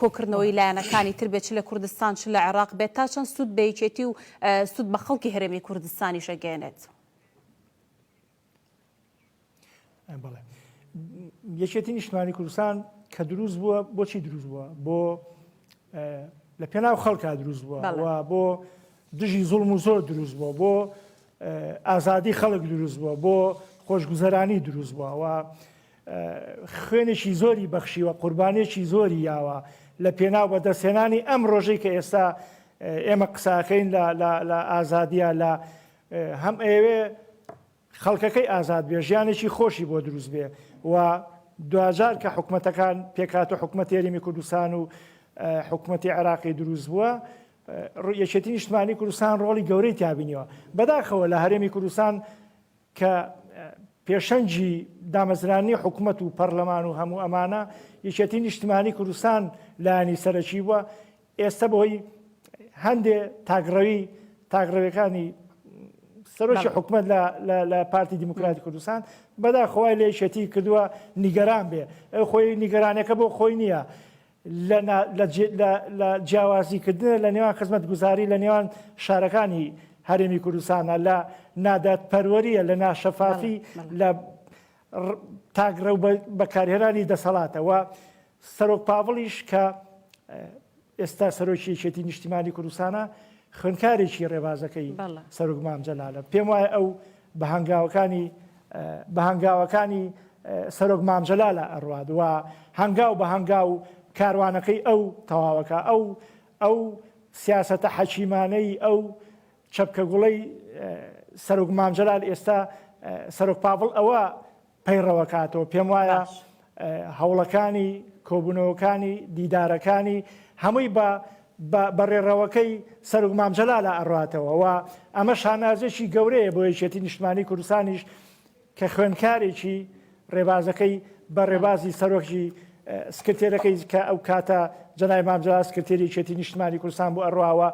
کۆکردنەوەی لایەنەکانی تر بێت چ لە کوردستان چ لە عێراق بێت تا چەند سوود بە یەکێتی و سوود بە خەڵکی هەرێمی کوردستانیش ئەگەێنێت. بەڵێ یەکێتی نیشتیمانی کوردستان کە دروست بووە بۆچی دروست بووە؟ بۆ لە پێناو خەڵکا دروست بووە و بۆ دژی زوڵم و زۆر دروست بووە، بۆ ئازادی خەڵک دروست بووە، بۆ خۆشگوزەرانی دروست بووە و خوێنێکی زۆری بەخشیوە، قوربانێکی زۆری یاوە لە پێناو بەدەستهێنانی ئەم ڕۆژەی کە ئێستا ئێمە قساکەین لە ئازادیە لە هەم ئێوێ خەڵکەکەی ئازاد بێ ژیانێکی خۆشی بۆ دروست بێ و دوجار کە حکوومەتەکان پێکات و حکوومەت هەرێمی کوردستان و حکوومەتی عێراقی دروست بووە یەکێتی نیشتیمانی کوردستان ڕۆڵی گەورەی تابینیەوە. بەداخەوە لە هەرێمی کوردستان کە پێشەنجی دامەزرانی حکوومەت و پەرلەمان و هەموو ئەمانە یەکێتی نیشتیمانی کوردستان لایەنی سەرەکی بووە. ئێستا بۆی هەندێ تاگڕەوەکانی سەرۆکی حکوومەت لە پارتی دیموکراتی کوردستان بەداخەوای لە یەکێتی کردووە نیگەران بێ. ئەو خۆی نیگەرانەکە بۆ خۆی نییە لە جیاوازیکردنە لە نێوان خزمەتگوزاری لە نێوان شارەکانی هەرێمی کوردستانە، لە ناداتپەروەریە، لە ناشەفافی، لە تاگرە و بەکارهێنانی دەسەڵاتەوە. سەرۆک پاڤڵیش کە ئێستا سەرۆکی یەکێتی نیشتیمانی کوردستانە خوێندکارێکی ڕێبازەکەی سەرۆک مام جەلالە. پێم وایە ئەو بە هەنگاوەکانی سەرۆک مام جەلالە ئەڕوات و هەنگاو بە هەنگاو کاروانەکەی ئەو تەواوەکە ئەو سیاسەتە حەکیمانەی ئەو چەپکە گوڵەی سەرۆک مام جەلال ئێستا سەرۆک پاڤڵ ئەوە پەیڕەوەکاتەوە. پێم وایە هەوڵەکانی کۆبوونەوەکانی دیدارەکانی هەمووی بەڕێڕەوەکەی سەرۆک مام جەلالە ئەڕاتەوە و ئەمە شانازێکی گەورەیە بۆ یەکێتی نیشتیمانی کوردستانیش کە خوێندکارێکی ڕێبازەکەی بە ڕێبازی سەرۆکی سکرتێرەکەی کە ئەو کاتە جەنای مام جەلال سکرتێری یەکێتی نیشتیمانی کوردستان بۆ ئەڕواوە.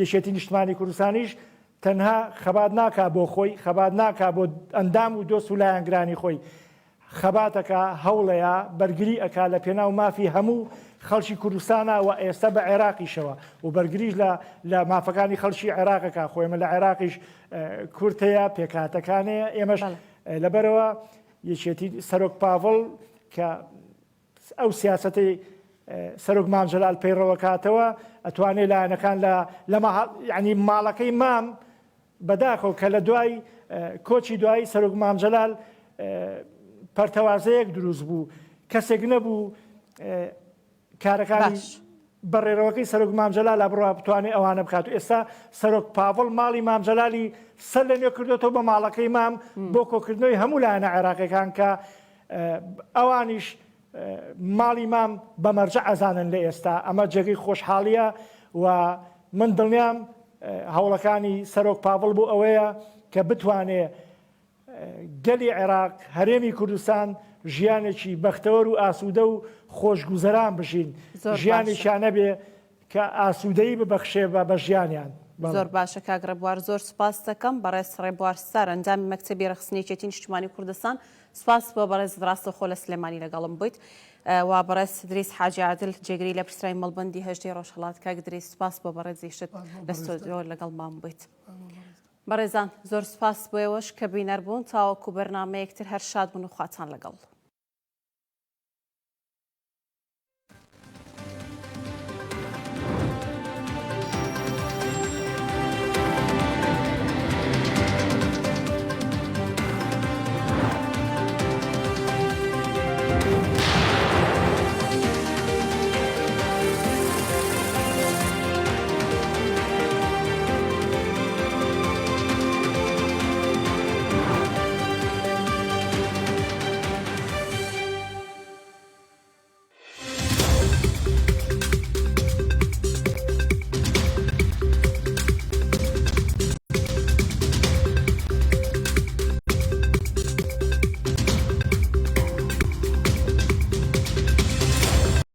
یەکێتی نیشتیمانی کوردستانیش تەنها خەبات ناکا بۆ خۆی، خەبات ناکا بۆ ئەندام و دۆست و لایەنگرانی خۆی، خەباتەکە هەوڵەیە بەرگری ئەکا لە پێناو مافی هەموو خەڵکی کوردستانە و ئێستا بە عێراقیشەوە و بەرگریش لە مافەکانی خەڵکی عێراقەکە خۆیمە لە عێراقیش کورتەیە پێکاتەکانەیە. ئێمەش لەبەرەوە یەکێتی سەرۆک پاڤڵ کە ئەو سیاسەتی سەرۆک مام جەلال پەیڕەوەکاتەوە ئەتوانێت لایەنەکان لە ینی ماڵەکەی مام بەداخەوە کە لە دوای کۆچی دوایی سەرۆک مام جەلال پەرتەوازەیەک دروست بوو، کەسێک نەبوو کارەکانی بەڕێڕەوەکەی سەرۆک مام جەلال بڕوا بتوانێت ئەوانە بکات. و ئێستا سەرۆک پاڤڵ ماڵی مام جەلالی سەر لە نوێ کردوێتەوە بە ماڵەکەی مام بۆ کۆکردنەوەی هەموو لایەنە عێراقیەکان کە ئەوانیش ماڵی مام بەمەرجە ئەزانن لە ئێستا. ئەمە جێگەی خۆشحاڵیە و من دڵنیام هەوڵەکانی سەرۆک پاڤڵ بۆ ئەوەیە کە بتوانێت گەلی عێراق هەرێمی کوردستان ژیانێکی بەختەوەر و ئاسوودە و خۆشگوزەران بژین، ژیانێکیان نەبێ کە ئاسوودەی ببەخشێ بە ژیانیان. زۆر باشە کاک ڕێبوار، زۆر سوپاس دەکەم. بەڕێز ڕێبوار سار ئەندامی مەکتەبی ڕخسنی یەکێتی نیشتیمانی کوردستان. سوپاس بۆ بەڕێز ڕاستەخۆ لە سلێمانی لەگەڵم بوویت و بەڕێز دریس حاجی عادل جێگری لە پرسرای مەڵبەندی هەژدەی ڕۆژهەڵات. کاک دریس سوپاس بۆ بەڕێزیشت لە ستۆدیۆ لەگەڵمان بوویت. بەڕێزان زۆر سوپاس بۆ ئێوەش کە بینەر بوون. تاوەکو بەرنامەیەکتر هەر شاد بوون و خواتان لەگەڵ.